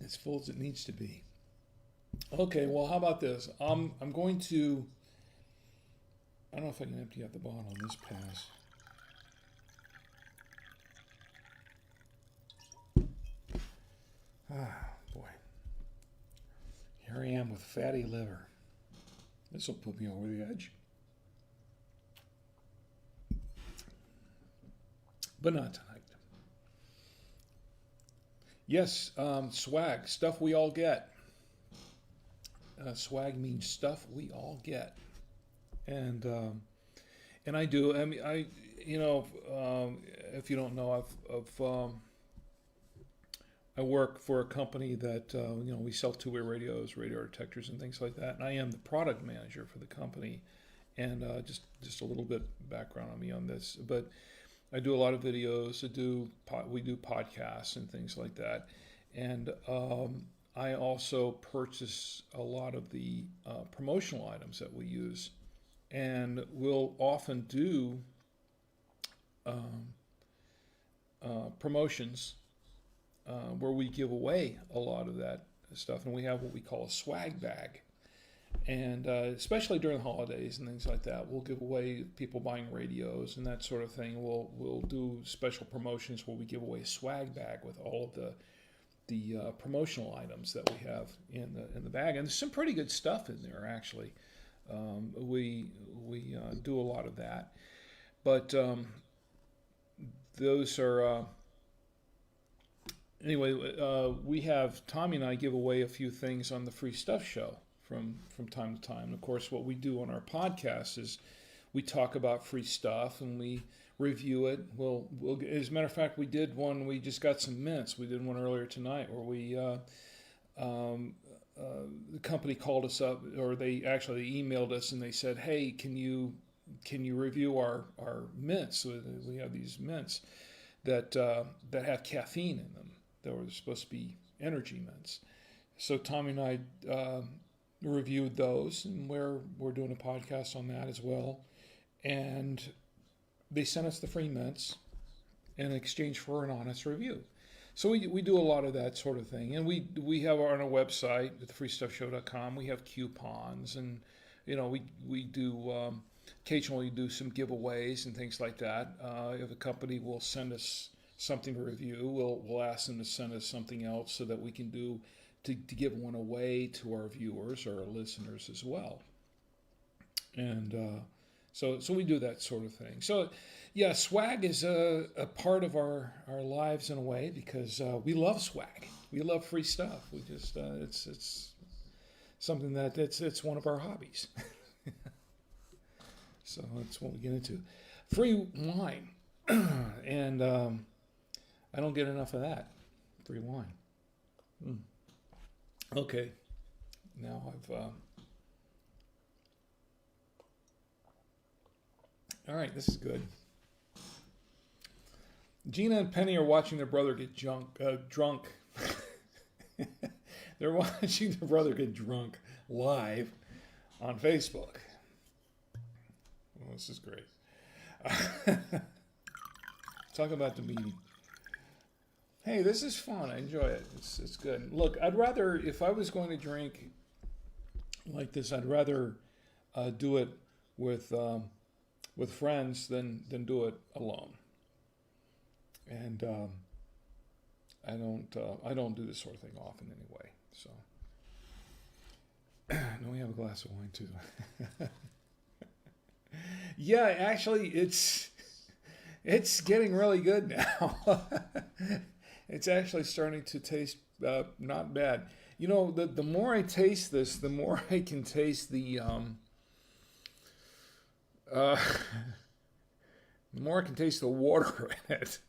As full as it needs to be. Okay, well, how about this? I'm going to. I don't know if I can empty out the bottle on this pass. Ah, boy. Here I am with fatty liver. This will put me over the edge. But not tonight. Yes, swag, stuff we all get. Swag means stuff we all get, and I do. I mean, if you don't know, I work for a company that we sell two-way radios, radio detectors, and things like that. And I am the product manager for the company. And just a little bit background on me on this, but I do a lot of videos. We do podcasts and things like that, and I also purchase a lot of the promotional items that we use, and we'll often do promotions where we give away a lot of that stuff, and we have what we call a swag bag. And especially during the holidays and things like that, we'll give away people buying radios and that sort of thing. We'll do special promotions where we give away a swag bag with all of the promotional items that we have in the bag, and there's some pretty good stuff in there actually. We do a lot of that, but those are anyway. We have Tommy and I give away a few things on the Free Stuff Show from time to time. And of course, what we do on our podcast is we talk about free stuff and we review it. We'll as a matter of fact, we did one. We just got some mints. We did one earlier tonight where we the company called us up, or they emailed us and they said, "Hey, can you review our mints?" So we have these mints that have caffeine in them. That were supposed to be energy mints. So Tommy and I reviewed those, and we're doing a podcast on that as well. And they sent us the free mints in exchange for an honest review. So we do a lot of that sort of thing, and we have on our website at thefreestuffshow.com. We have coupons, and we do occasionally do some giveaways and things like that. If a company will send us something to review, we'll ask them to send us something else so that we can do to give one away to our viewers or our listeners as well. And so we do that sort of thing. So yeah, swag is a part of our lives in a way, because we love swag. We love free stuff. We just it's something that it's one of our hobbies. So that's what we get into. Free wine. And I don't get enough of that. Free wine. Okay. Now all right, this is good. Gina and Penny are watching their brother get drunk. They're watching their brother get drunk live on Facebook. Well, this is great. Talk about the meeting. Hey, this is fun. I enjoy it. It's good. Look, I'd rather, if I was going to drink like this, I'd rather do it with friends than do it alone. And I don't do this sort of thing often anyway. So, now we have a glass of wine too. Yeah, actually, it's getting really good now. It's actually starting to taste not bad. You know, the more I taste this, the more I can taste the more I can taste the water in it.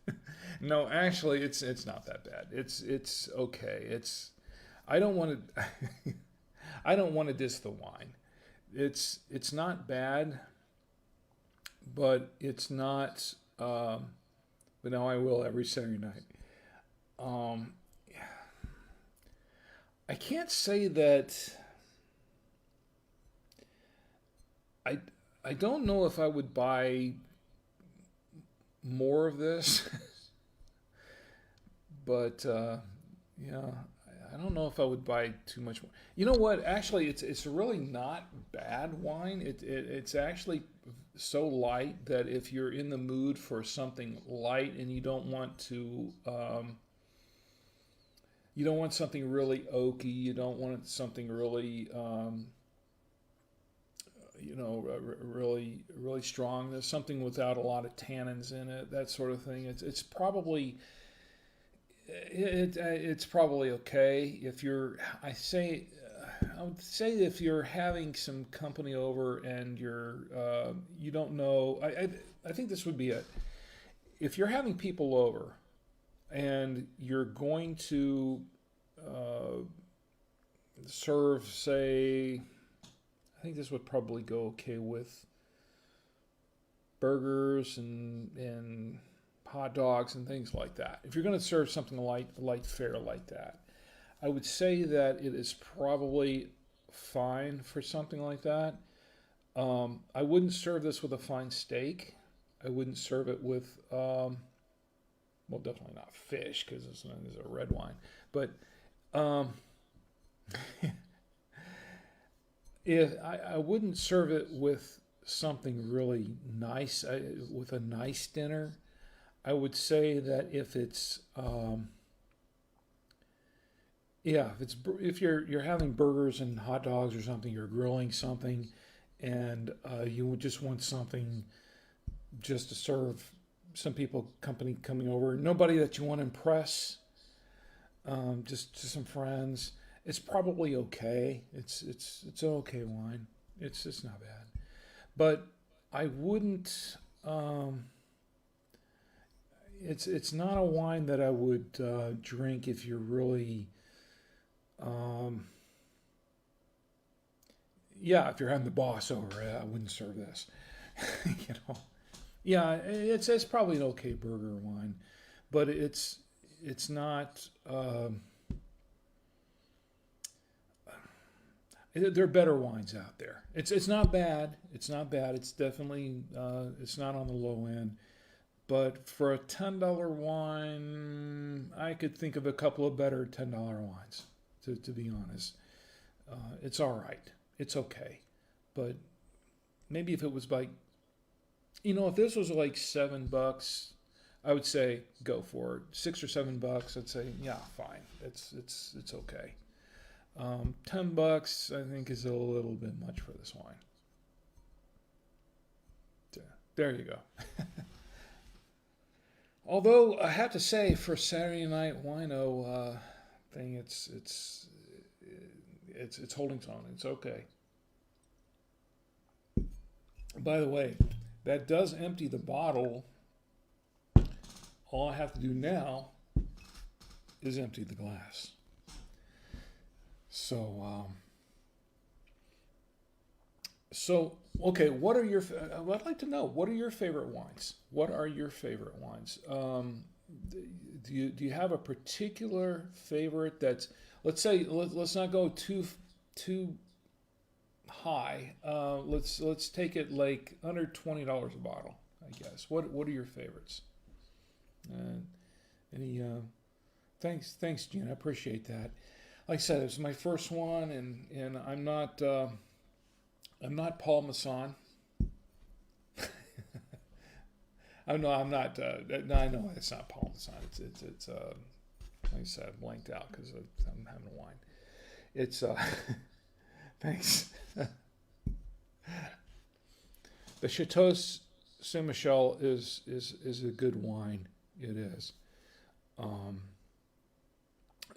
No, actually, it's not that bad. It's okay. I don't want to I don't want to diss the wine. It's not bad, but it's not. But now I will every Saturday night. I can't say that. I don't know if I would buy more of this, but yeah, I don't know if I would buy too much more. You know what? Actually, it's really not bad wine. It's actually so light that if you're in the mood for something light and you don't want something really oaky, you don't want something really really, really strong. There's something without a lot of tannins in it, that sort of thing. It's probably okay if you're. I would say if you're having some company over and you don't know. I think this would be it. If you're having people over and you're going to serve, say. I think this would probably go okay with burgers and hot dogs and things like that. If you're going to serve something light fare like that, I would say that it is probably fine for something like that. I wouldn't serve this with a fine steak. I wouldn't serve it with, well, definitely not fish because it's a red wine. But I wouldn't serve it with something really nice, with a nice dinner. I would say that if you're having burgers and hot dogs or something, you're grilling something, and you would just want something just to serve some people, company coming over, nobody that you want to impress, just some friends. It's probably okay. It's an okay wine. It's not bad, but I wouldn't. It's not a wine that I would drink if you're really. If you're having the boss over, I wouldn't serve this. you know. Yeah, it's probably an okay burger wine, but it's not. There are better wines out there. It's not bad. It's not bad. It's definitely it's not on the low end. But for a $10 wine, I could think of a couple of better $10 wines. To be honest, it's all right. It's okay. But maybe if it was like, if this was like $7, I would say go for it. $6 or $7, I'd say yeah, fine. It's okay. $10, I think, is a little bit much for this wine. There you go. Although I have to say, for Saturday Night Wino thing, it's holding its own. It's okay. By the way, that does empty the bottle. All I have to do now is empty the glass. So, okay. What are your? I'd like to know. What are your favorite wines? What are your favorite wines? Do you have a particular favorite that's? Let's say let's not go too high. Let's take it like under $20 a bottle. I guess. What are your favorites? Any? Thanks, Gene. I appreciate that. Like I said, it was my first one, and I'm not Paul Masson. I'm not. No, I know it's not Paul Masson. It's like I said, I blanked out because I'm having a wine. It's thanks. The Chateau Saint Michel is a good wine. It is,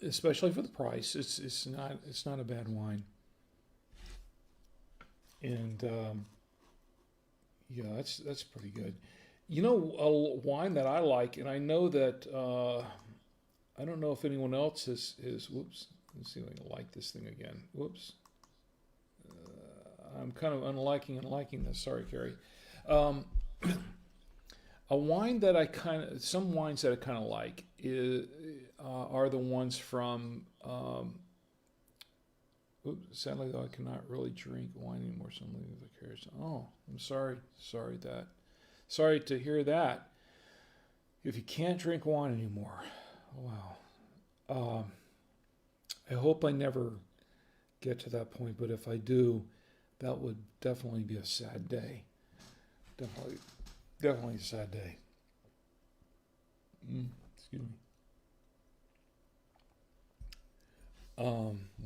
especially for the price. It's not a bad wine. And yeah, that's pretty good. You know, a wine that I like, and I know that I don't know if anyone else is. Whoops. Let's see if I can like this thing again. Whoops. I'm kind of unliking and liking this. Sorry, Carrie. A wine that some wines that I kind of like are the ones from. Oops, sadly, though, I cannot really drink wine anymore. So I'm leaving the cares. Oh, I'm sorry. Sorry to hear that. If you can't drink wine anymore, wow. I hope I never get to that point. But if I do, that would definitely be a sad day. Definitely a sad day. Excuse me.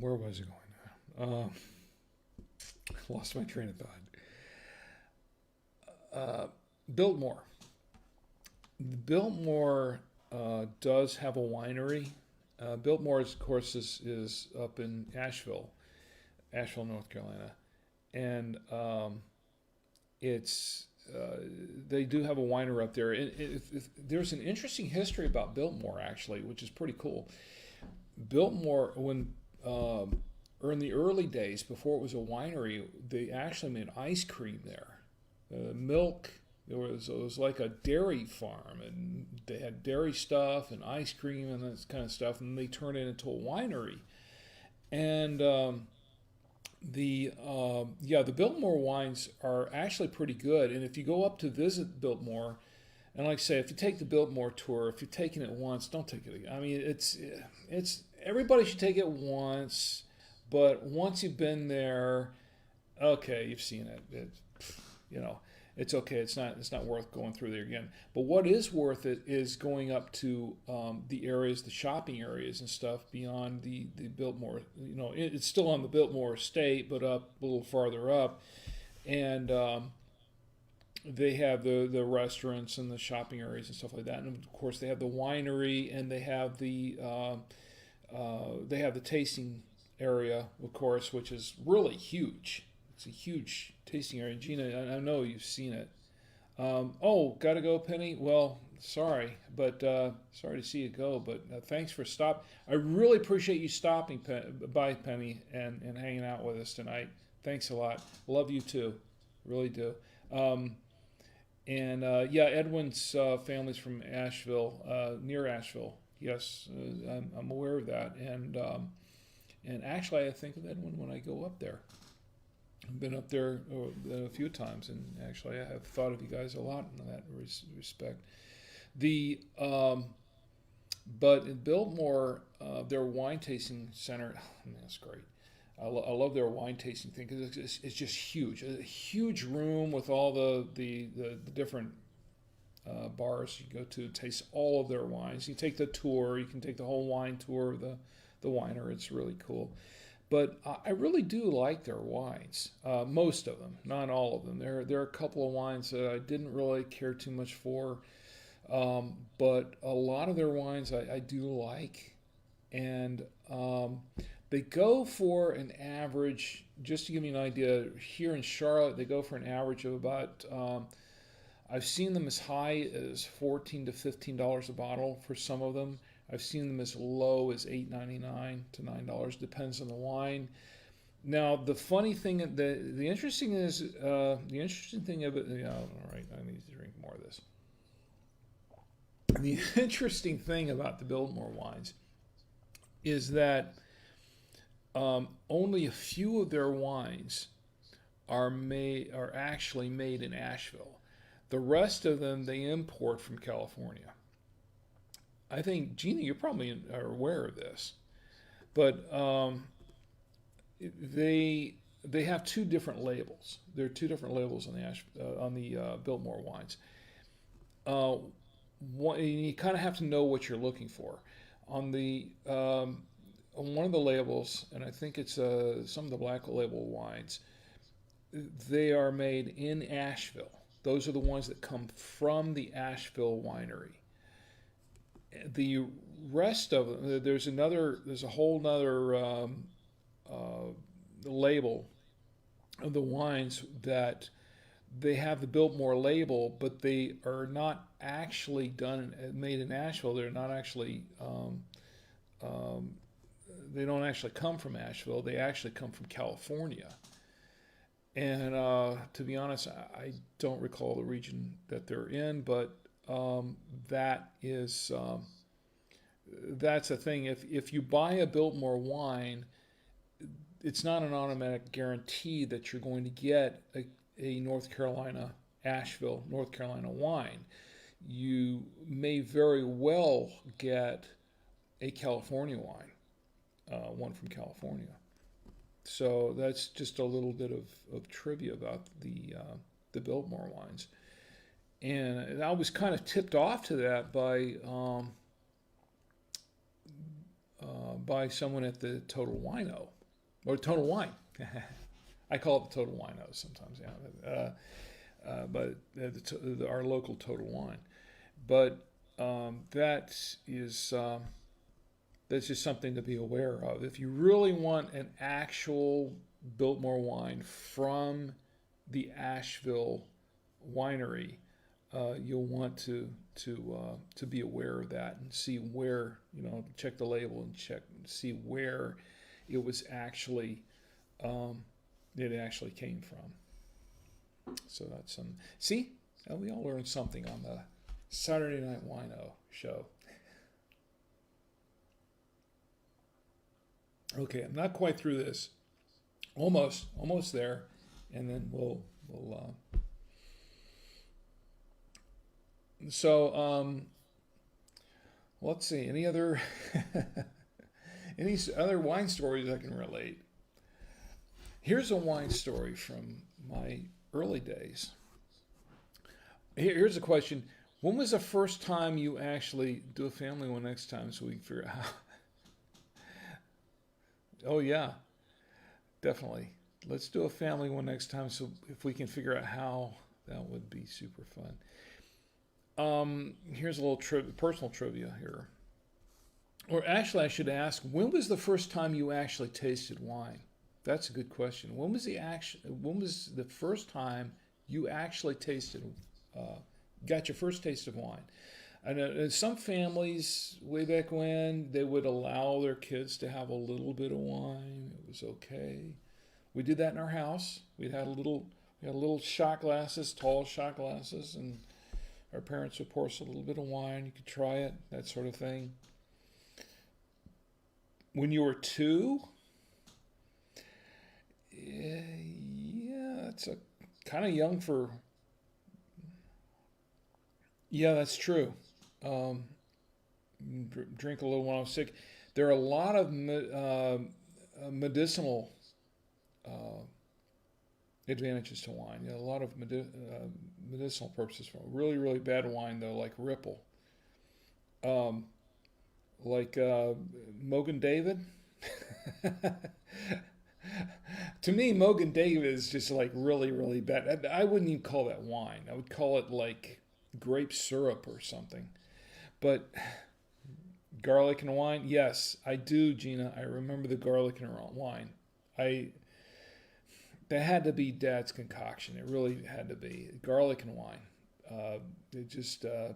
Where was I going? Lost my train of thought. Biltmore. Biltmore does have a winery. Biltmore, of course, is up in Asheville, North Carolina, and it's they do have a winery up there. There's an interesting history about Biltmore, actually, which is pretty cool. Biltmore, when in the early days, before it was a winery, they actually made ice cream there. Milk. It was like a dairy farm, and they had dairy stuff and ice cream and this kind of stuff, and they turned it into a winery. And the Biltmore wines are actually pretty good. And if you go up to visit Biltmore, and like I say, if you take the Biltmore tour, if you're taking it once, don't take it again. I mean, it's everybody should take it once, but once you've been there, okay, you've seen it. It's okay. It's not worth going through there again. But what is worth it is going up to the areas, the shopping areas and stuff beyond the Biltmore. It's still on the Biltmore estate, but up a little farther up, and they have the restaurants and the shopping areas and stuff like that. And of course, they have the winery, and they have the tasting area, of course, which is really huge. It's a huge tasting area. Gina, I know you've seen it. Gotta go, Penny? Well, sorry, but sorry to see you go, but thanks for stopping. I really appreciate you stopping by, Penny, and hanging out with us tonight. Thanks a lot. Love you too. Really do. Edwin's family's from Asheville, near Asheville. Yes, I'm aware of that. And actually, I think of Edwin when I go up there. I've been up there a few times, and actually I have thought of you guys a lot in that respect. But in Biltmore, their wine tasting center, that's great. I love their wine tasting thing because it's just huge. A huge room with all the different bars you go to taste all of their wines. You take the tour. You can take the whole wine tour of the winery. It's really cool. But I really do like their wines, most of them, not all of them. There are a couple of wines that I didn't really care too much for, but a lot of their wines I do like. And They go for an average, just to give you an idea, here in Charlotte, they go for an average of about, I've seen them as high as $14 to $15 a bottle for some of them. I've seen them as low as $8.99 to $9, depends on the wine. Now, the funny thing, the interesting thing of it, all right, I need to drink more of this. The interesting thing about the Biltmore wines is that only a few of their wines are actually made in Asheville. The rest of them they import from California. I think, Gina, you probably are aware of this, but they have two different labels. There are two different labels on the Biltmore wines. You kind of have to know what you're looking for. On one of the labels, and I think it's some of the Black Label wines, they are made in Asheville. Those are the ones that come from the Asheville winery. The rest of them, there's a whole nother label of the wines that they have the Biltmore label, but they are not actually made in Asheville. They're not actually, they don't actually come from Asheville. They actually come from California. And to be honest, I don't recall the region that they're in, but that's a thing. If you buy a Biltmore wine, it's not an automatic guarantee that you're going to get a North Carolina, Asheville, North Carolina wine. You may very well get a California wine, one from California. So that's just a little bit of trivia about the Biltmore wines. And I was kind of tipped off to that by someone at the Total Wino, or Total Wine. I call it the Total Wino sometimes, yeah. But our local Total Wine. But that's just something to be aware of. If you really want an actual Biltmore wine from the Asheville winery, you'll want to be aware of that and see where, check the label and see where it was actually came from. So that's see, we all learned something on the Saturday Night Wino show. Okay, I'm not quite through this. Almost there, and then we'll let's see. Any other wine stories I can relate? Here's a wine story from my early days. Here's a question. When was the first time you actually do a family one next time so we can figure out how? Oh, yeah, definitely. Let's do a family one next time so if we can figure out how, that would be super fun. Here's a little personal trivia here. Or actually, I should ask, when was the first time you actually tasted wine? That's a good question. When was the first time you actually got your first taste of wine? I know some families way back when, they would allow their kids to have a little bit of wine. It was okay. We did that in our house. We had little shot glasses, tall shot glasses, and our parents would pour us a little bit of wine. You could try it, that sort of thing. When you were 2, yeah, that's a kind of young for. Yeah, that's true. Drink a little when I was sick. There are a lot of medicinal advantages to wine. A lot of medicinal purposes. For really, really bad wine, though, like Ripple. Like Mogan David. To me, Mogan David is just like really, really bad. I wouldn't even call that wine. I would call it like grape syrup or something. But Garlic and wine? Yes, I do, Gina. I remember the garlic and wine. That had to be Dad's concoction. It really had to be garlic and wine. It just, I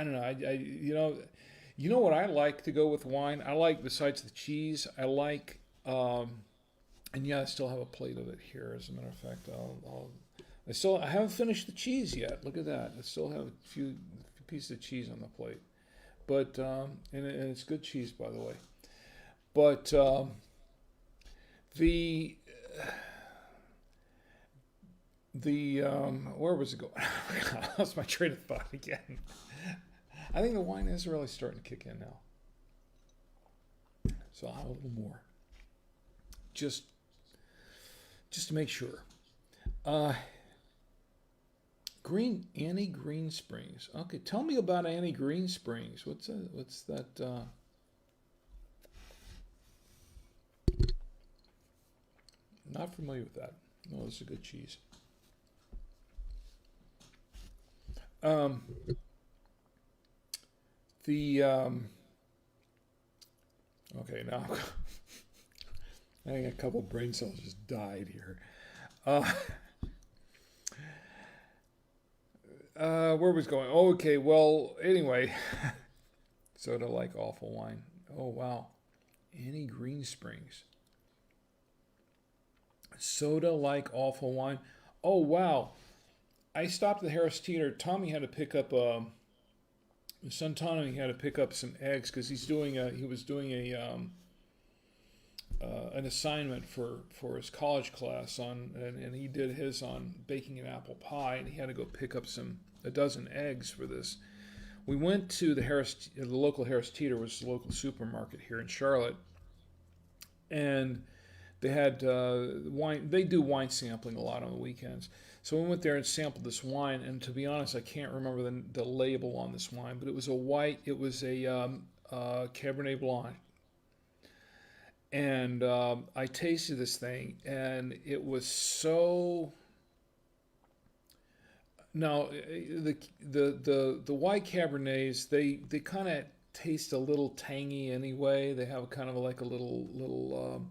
don't know. You know what I like to go with wine. I like, besides the cheese, I like, and yeah, I still have a plate of it here. As a matter of fact, I haven't finished the cheese yet. Look at that. I still have a few pieces of cheese on the plate, but and it's good cheese, by the way. But the where was it going? I lost my train of thought again. I think the wine is really starting to kick in now, so I'll have a little more, just to make sure. Annie Green Springs. Okay, tell me about Annie Green Springs. What's that? Not familiar with that. No, it's a good cheese. Okay, now I think a couple brain cells just died here. Where was going? Oh, okay, well, anyway, soda like awful wine. Oh, wow. Annie Green Springs. Soda like awful wine. Oh, wow. I stopped at the Harris Teeter. Tommy had to pick up his son Tommy had to pick up some eggs because he was doing an assignment for his college class and he did his on baking an apple pie, and he had to go pick up a dozen eggs for this. We went to the local Harris Teeter, which is the local supermarket here in Charlotte, and they had wine. They do wine sampling a lot on the weekends. So we went there and sampled this wine, and to be honest, I can't remember the label on this wine, but it was a Cabernet Blanc. And I tasted this thing, and it was so. Now, the white Cabernets, they kind of taste a little tangy anyway. They have kind of like a little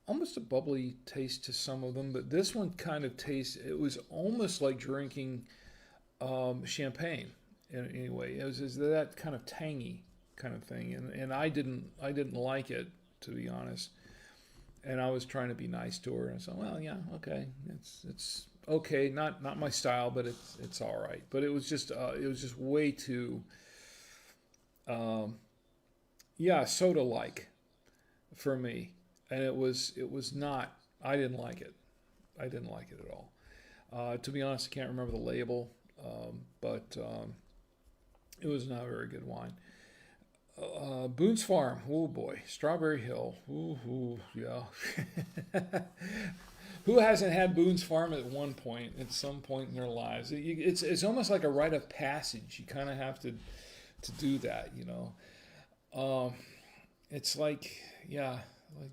almost a bubbly taste to some of them, but this one kind of tastes. It was almost like drinking champagne in any way. It was that kind of tangy kind of thing, and I didn't like it, to be honest. And I was trying to be nice to her, and I said, "Well, yeah, okay, it's okay, not my style, but it's all right." But it was just way too, soda like for me, and it was not. I didn't like it. I didn't like it at all. To be honest, I can't remember the label, but it was not a very good wine. Boone's Farm, oh boy, Strawberry Hill, ooh, yeah. Who hasn't had Boone's Farm at some point in their lives? It's almost like a rite of passage. You kind of have to do that, you know. It's like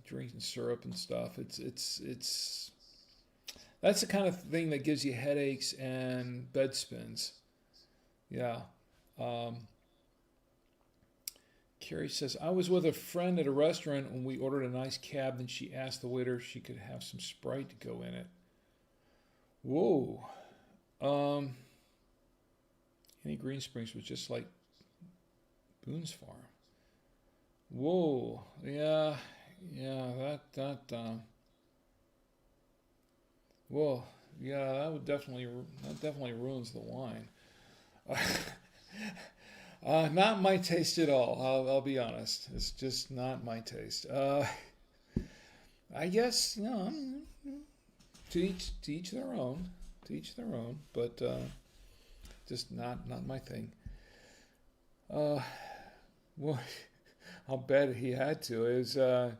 drinking syrup and stuff. It's that's the kind of thing that gives you headaches and bed spins. Yeah. Carrie says, I was with a friend at a restaurant when we ordered a nice cab, and she asked the waiter if she could have some Sprite to go in it. Whoa. Annie Green Springs was just like Boone's Farm. Whoa. Yeah, that whoa. Yeah, that definitely ruins the wine. Not my taste at all. I'll be honest. It's just not my taste. I guess to each their own. To each their own. But just not my thing. Well, I'll bet he had to. Is I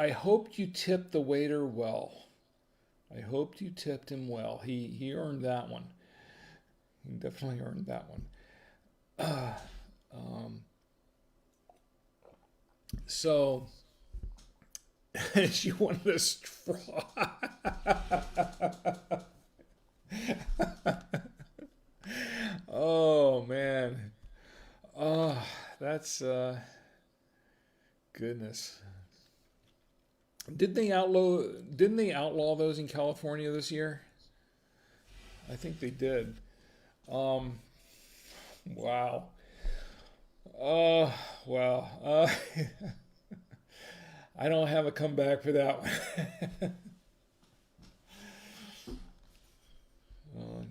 hoped you tipped the waiter well. I hoped you tipped him well. He earned that one. He definitely earned that one. So she wanted a straw. Oh it's goodness. Didn't they outlaw those in California this year? I think they did. Um, wow. Wow. I don't have a comeback for that one.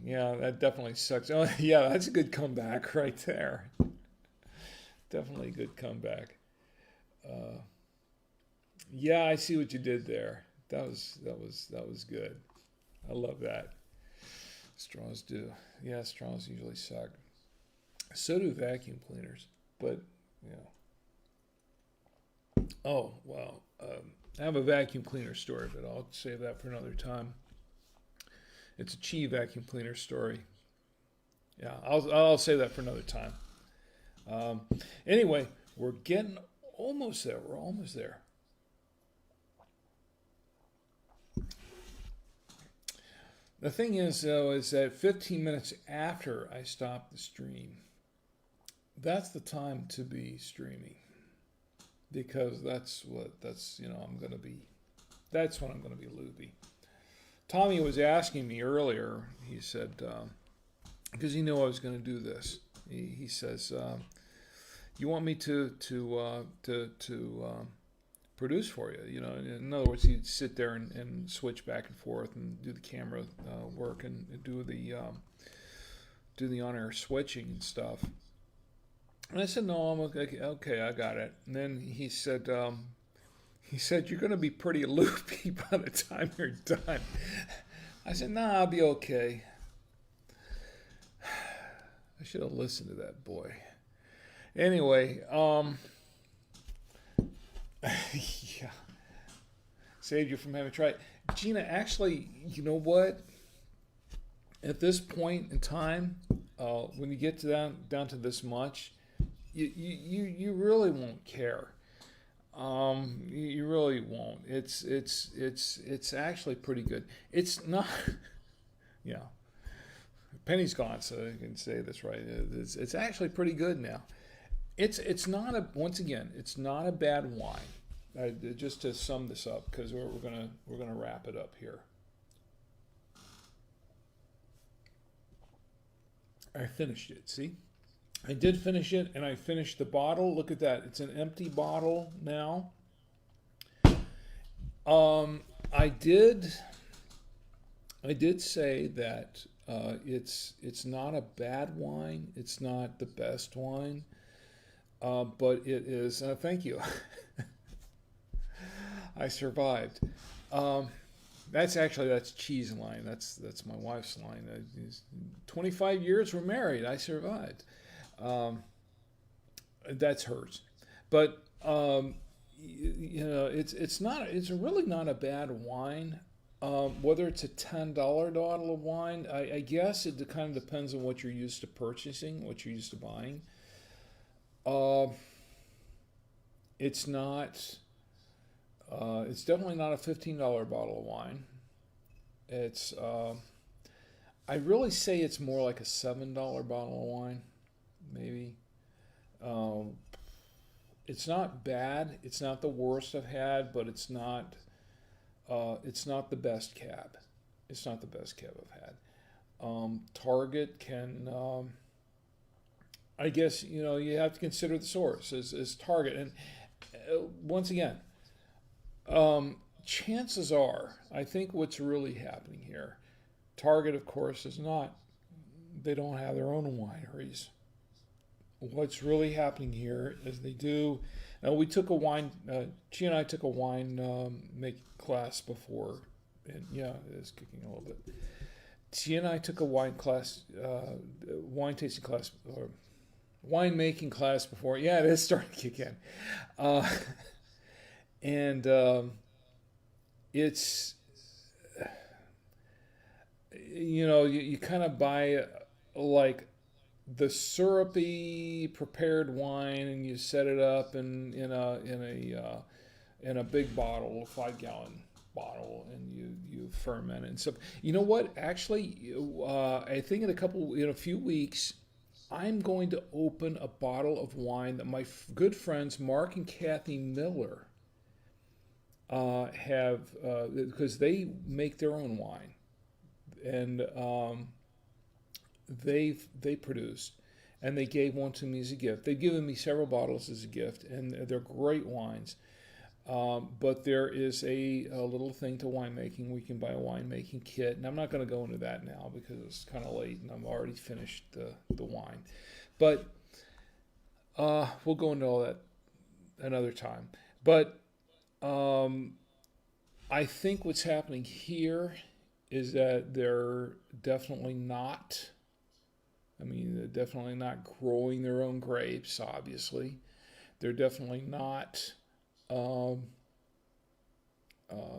Yeah, that definitely sucks. Oh, yeah, that's a good comeback right there. Definitely a good comeback. Uh, yeah, I see what you did there. That was good. I love that. Straws do. Yeah, straws usually suck. So do vacuum cleaners. But you know. Oh well. I have a vacuum cleaner story, but I'll save that for another time. It's a Chi vacuum cleaner story. Yeah, I'll save that for another time. Um, anyway, we're getting almost there. We're almost there. The thing is, though, is that 15 minutes after I stop the stream, that's the time to be streaming because I'm going to be, that's when I'm going to be loopy. Tommy was asking me earlier. He said because he knew I was going to do this. He says, "You want me to produce for you? You know, in other words, he'd sit there and switch back and forth and do the camera work and do the on-air switching and stuff." And I said, "No, I'm okay. Okay, I got it." And then he said, "You're going to be pretty loopy by the time you're done." I said, "Nah, I'll be okay." I should have listened to that boy. Anyway, yeah, saved you from having to try it. Gina, actually, you know what? At this point in time, when you get to down to this much, you really won't care. You really won't. It's actually pretty good. It's not, yeah. Penny's gone, so I can say this right. It's actually pretty good now. It's not a once again. It's not a bad wine. Just to sum this up, because we're gonna wrap it up here. I finished it. See, I did finish it, and I finished the bottle. Look at that. It's an empty bottle now. I did say that it's not a bad wine. It's not the best wine, but it is. Thank you. I survived. That's cheese line. That's my wife's line. 25 years we're married. I survived. That's hers. But it's really not a bad wine. Whether it's a $10 bottle of wine, I guess it kind of depends on what you're used to purchasing, what you're used to buying. It's not. It's definitely not a $15 bottle of wine. It's. I really say it's more like a $7 bottle of wine, maybe. It's not bad. It's not the worst I've had, but it's not. It's not the best cab. It's not the best cab I've had. Target can. I guess you have to consider the source as Target, and once again, chances are, I think what's really happening here, Target, of course, is not. They don't have their own wineries. What's really happening here is they do. Now we took a wine. She and I took a wine making class before, and yeah, it is kicking a little bit. She and I took a wine class, wine tasting class, or wine making class before. Yeah, it is starting to kick in, and it's you kind of buy like the syrupy prepared wine, and you set it up in a big bottle, a 5-gallon bottle, and you ferment it and stuff. You know what? Actually, I think in a few weeks, I'm going to open a bottle of wine that my good friends Mark and Kathy Miller have, because they make their own wine, and they produced, and they gave one to me as a gift. They've given me several bottles as a gift, and they're great wines. But there is a little thing to winemaking. We can buy a winemaking kit, and I'm not going to go into that now because it's kind of late, and I've already finished the wine. But we'll go into all that another time. But I think what's happening here is that they're definitely not. They're definitely not growing their own grapes. Obviously, they're definitely not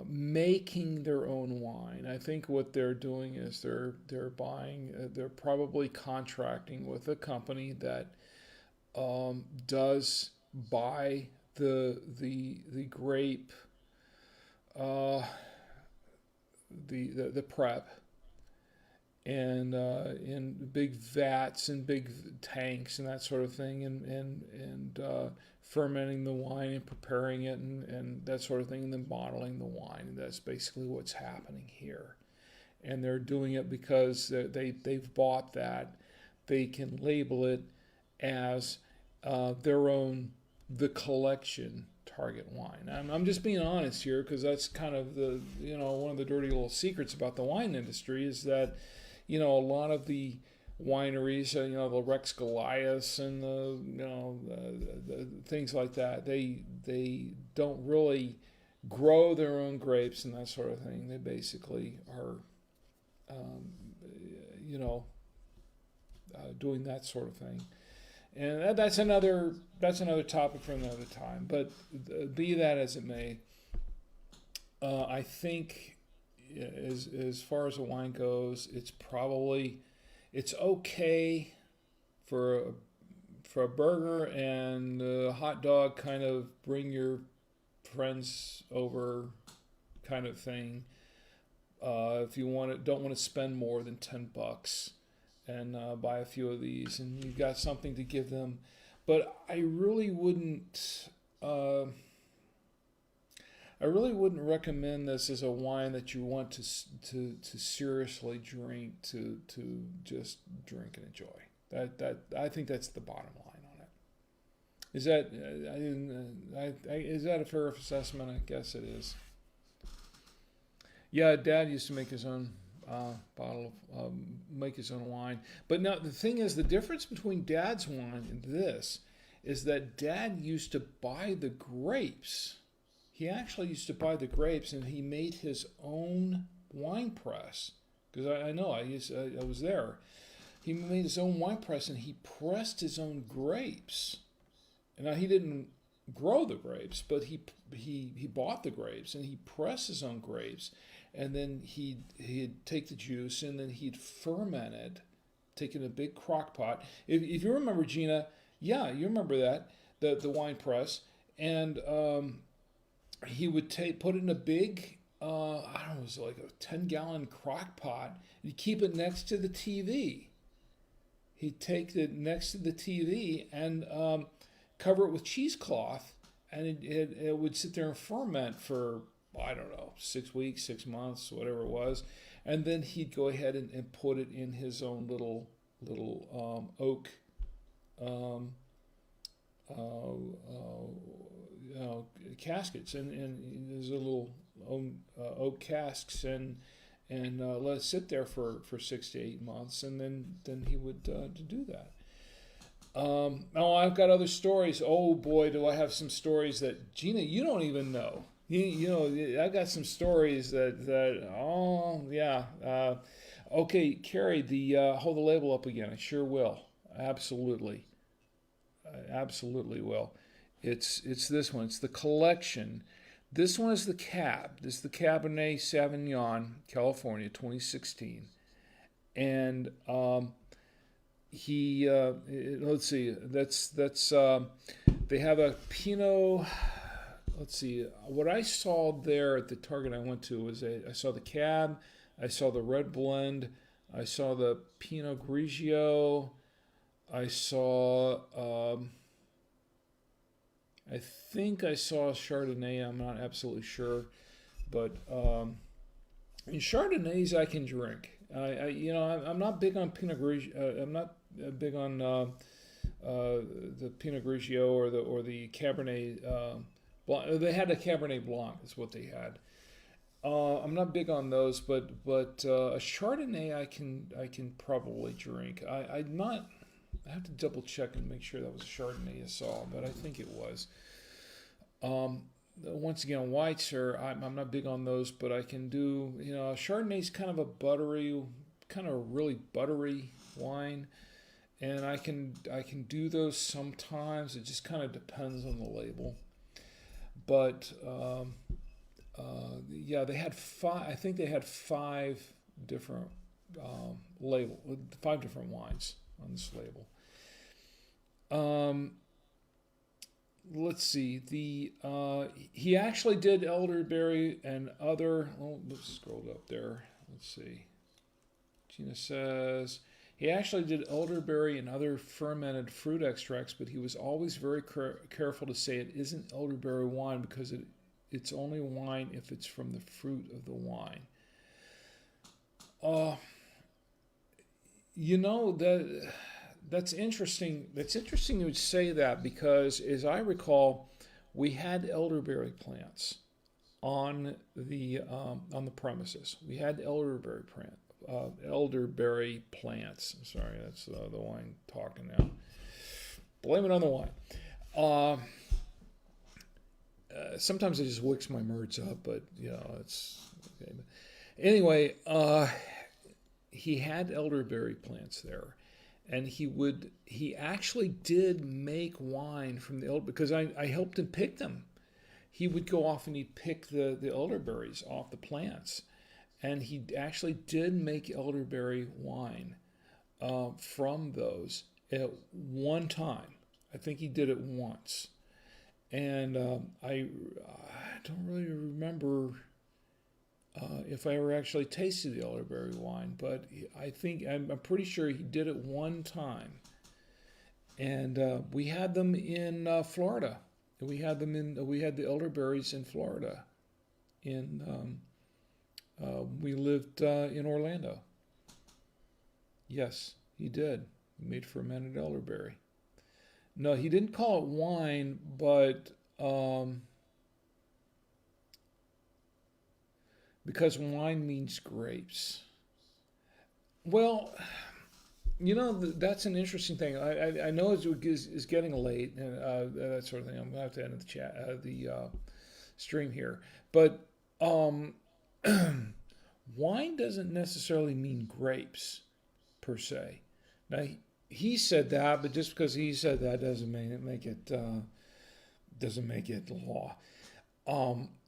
making their own wine. I think what they're doing is they're buying. They're probably contracting with a company that does buy the grape, the prep, and in big vats and big tanks and that sort of thing, and fermenting the wine and preparing it and that sort of thing, and then bottling the wine. And that's basically what's happening here. And they're doing it because they've bought that. They can label it as their own, the collection Target wine. I'm just being honest here because that's kind of the, one of the dirty little secrets about the wine industry is that, a lot of the wineries, the Rex Goliaths and the things like that, they don't really grow their own grapes and that sort of thing. They basically are, doing that sort of thing. And that's another topic for another time. But be that as it may, I think as far as the wine goes, it's okay for a burger and a hot dog, kind of bring your friends over kind of thing. If you don't want to spend more than $10. And buy a few of these, and you've got something to give them. But I really wouldn't recommend this as a wine that you want to seriously drink, to just drink and enjoy. That I think that's the bottom line on it. Is that a fair assessment? I guess it is. Yeah, Dad used to make his own make his own wine. But now the thing is, the difference between Dad's wine and this is that Dad used to buy the grapes. He actually used to buy the grapes, and he made his own wine press. Because I know, I was there. He made his own wine press, and he pressed his own grapes. And now he didn't grow the grapes, but he bought the grapes, and he pressed his own grapes. And then he'd take the juice, and then he'd ferment it, taking a big crock pot. If you remember, Gina, yeah, you remember that, the wine press. And he would put it in a big, I don't know, it was like a 10-gallon crock pot. He'd keep it next to the TV. He'd take it next to the TV and cover it with cheesecloth, and it would sit there and ferment for, I don't know, 6 weeks, 6 months, whatever it was. And then he'd go ahead and put it in his own little oak caskets, and his little oak casks, and let it sit there for 6 to 8 months, and then he would do that. Now I've got other stories. Oh boy, do I have some stories that, Gina, you don't even know. I got some stories that oh yeah. Okay, Carrie, hold the label up again. I sure will. Absolutely. I absolutely will. It's this one. It's the collection. This one is the Cab. This is the Cabernet Sauvignon, California, 2016. And let's see. That's they have a Pinot. Let's see. What I saw there at the Target I went to was I saw the Cab, I saw the Red Blend, I saw the Pinot Grigio, I saw. I think I saw Chardonnay. I'm not absolutely sure, but and Chardonnays I can drink. I'm not big on Pinot Grigio. I'm not big on the Pinot Grigio or the Cabernet Blanc. They had a Cabernet Blanc, is what they had. I'm not big on those, but a Chardonnay I can probably drink. I'm not. I have to double check and make sure that was a Chardonnay I saw, but I think it was. Once again, whites are I'm not big on those, but I can do. Chardonnay's kind of a buttery, kind of really buttery wine, and I can do those sometimes. It just kind of depends on the label, but yeah, they had five. I think they had five different five different wines on this label. Um, let's see. He actually did elderberry and other. Oh, let's scroll up there. Let's see. Gina says he actually did elderberry and other fermented fruit extracts, but he was always very careful to say it isn't elderberry wine because it's only wine if it's from the fruit of the wine. Uh, that's interesting. That's interesting you would say that because, as I recall, we had elderberry plants on the premises. We had elderberry plants. Sorry, that's the wine talking now. Blame it on the wine. Uh, Sometimes it just wicks my words up, but it's okay. But anyway, he had elderberry plants there, and he actually did make wine from the elder because I helped him pick them. He would go off and he'd pick the elderberries off the plants, and he actually did make elderberry wine from those at one time. I think he did it once, and I don't really remember if I ever actually tasted the elderberry wine, but I'm pretty sure he did it one time, and we had them in Florida. We had the elderberries in Florida. We lived in Orlando. Yes, he did. He made fermented elderberry. No, he didn't call it wine, but because wine means grapes. Well, that's an interesting thing. I know it's getting late and that sort of thing. I'm gonna have to end the chat, the stream here, but wine doesn't necessarily mean grapes per se. Now he said that, but just because he said that doesn't make it law.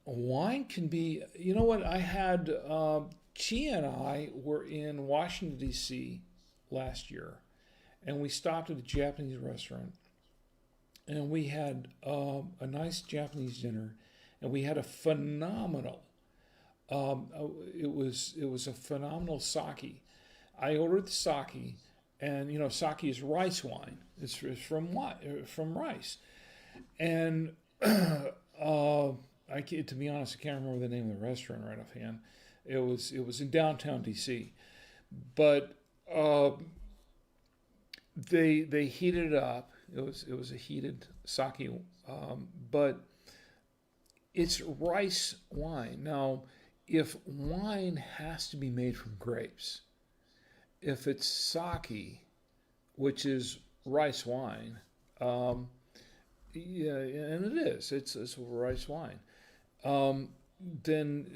Wine can be. You know what? I had Chi and I were in Washington D.C. last year, and we stopped at a Japanese restaurant, and we had a nice Japanese dinner, and we had a phenomenal. It was a phenomenal sake. I ordered the sake, and sake is rice wine. It's from rice, and to be honest, I can't remember the name of the restaurant right offhand. It was in downtown DC, but they heated it up. It was a heated sake, but it's rice wine. Now, if wine has to be made from grapes, if it's sake, which is rice wine, yeah, and it is. It's rice wine. Then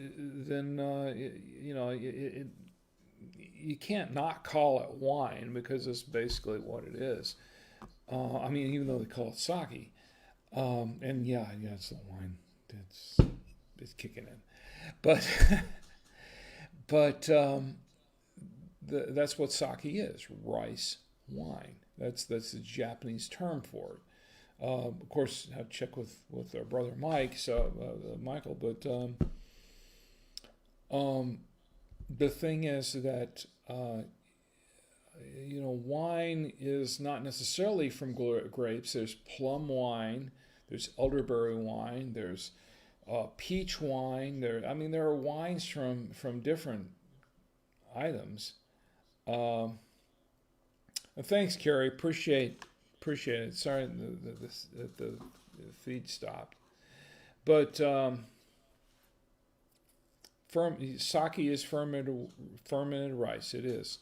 you can't not call it wine because it's basically what it is. Even though they call it sake, and yeah, it's the wine. It's kicking in, but that's what sake is, rice wine. That's the Japanese term for it. Of course, I have to check with our brother Michael. But the thing is that wine is not necessarily from grapes. There's plum wine, there's elderberry wine, there's peach wine. There are wines from different items. And thanks, Carrie. Appreciate it. Sorry the feed stopped, but sake is fermented rice. It is.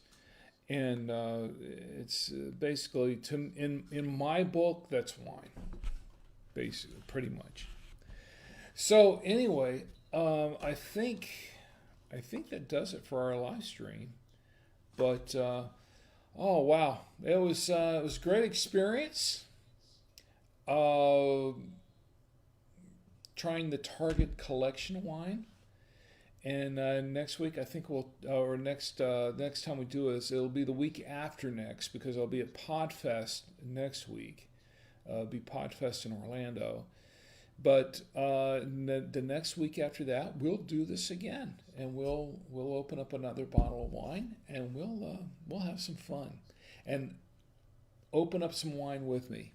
And it's basically, in my book, that's wine, basically, pretty much. So anyway, I think that does it for our live stream. But oh wow, it was a great experience. Trying the Target collection wine. And next week, I think next time we do this, it'll be the week after next, because I'll be at Podfest next week. It'll be Podfest in Orlando. But the next week after that, we'll do this again, and we'll open up another bottle of wine, and we'll have some fun, and open up some wine with me.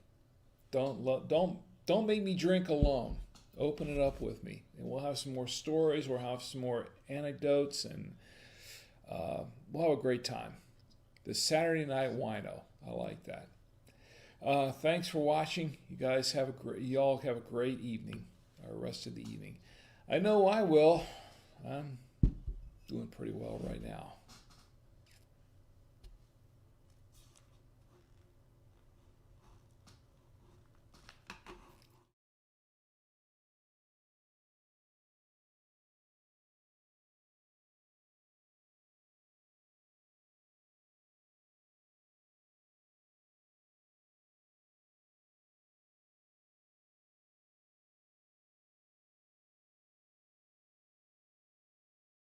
Don't make me drink alone. Open it up with me, and we'll have some more stories. We'll have some more anecdotes, and we'll have a great time. The Saturday Night Wino. I like that. Thanks for watching. Y'all have a great evening, or rest of the evening. I know I will. I'm doing pretty well right now.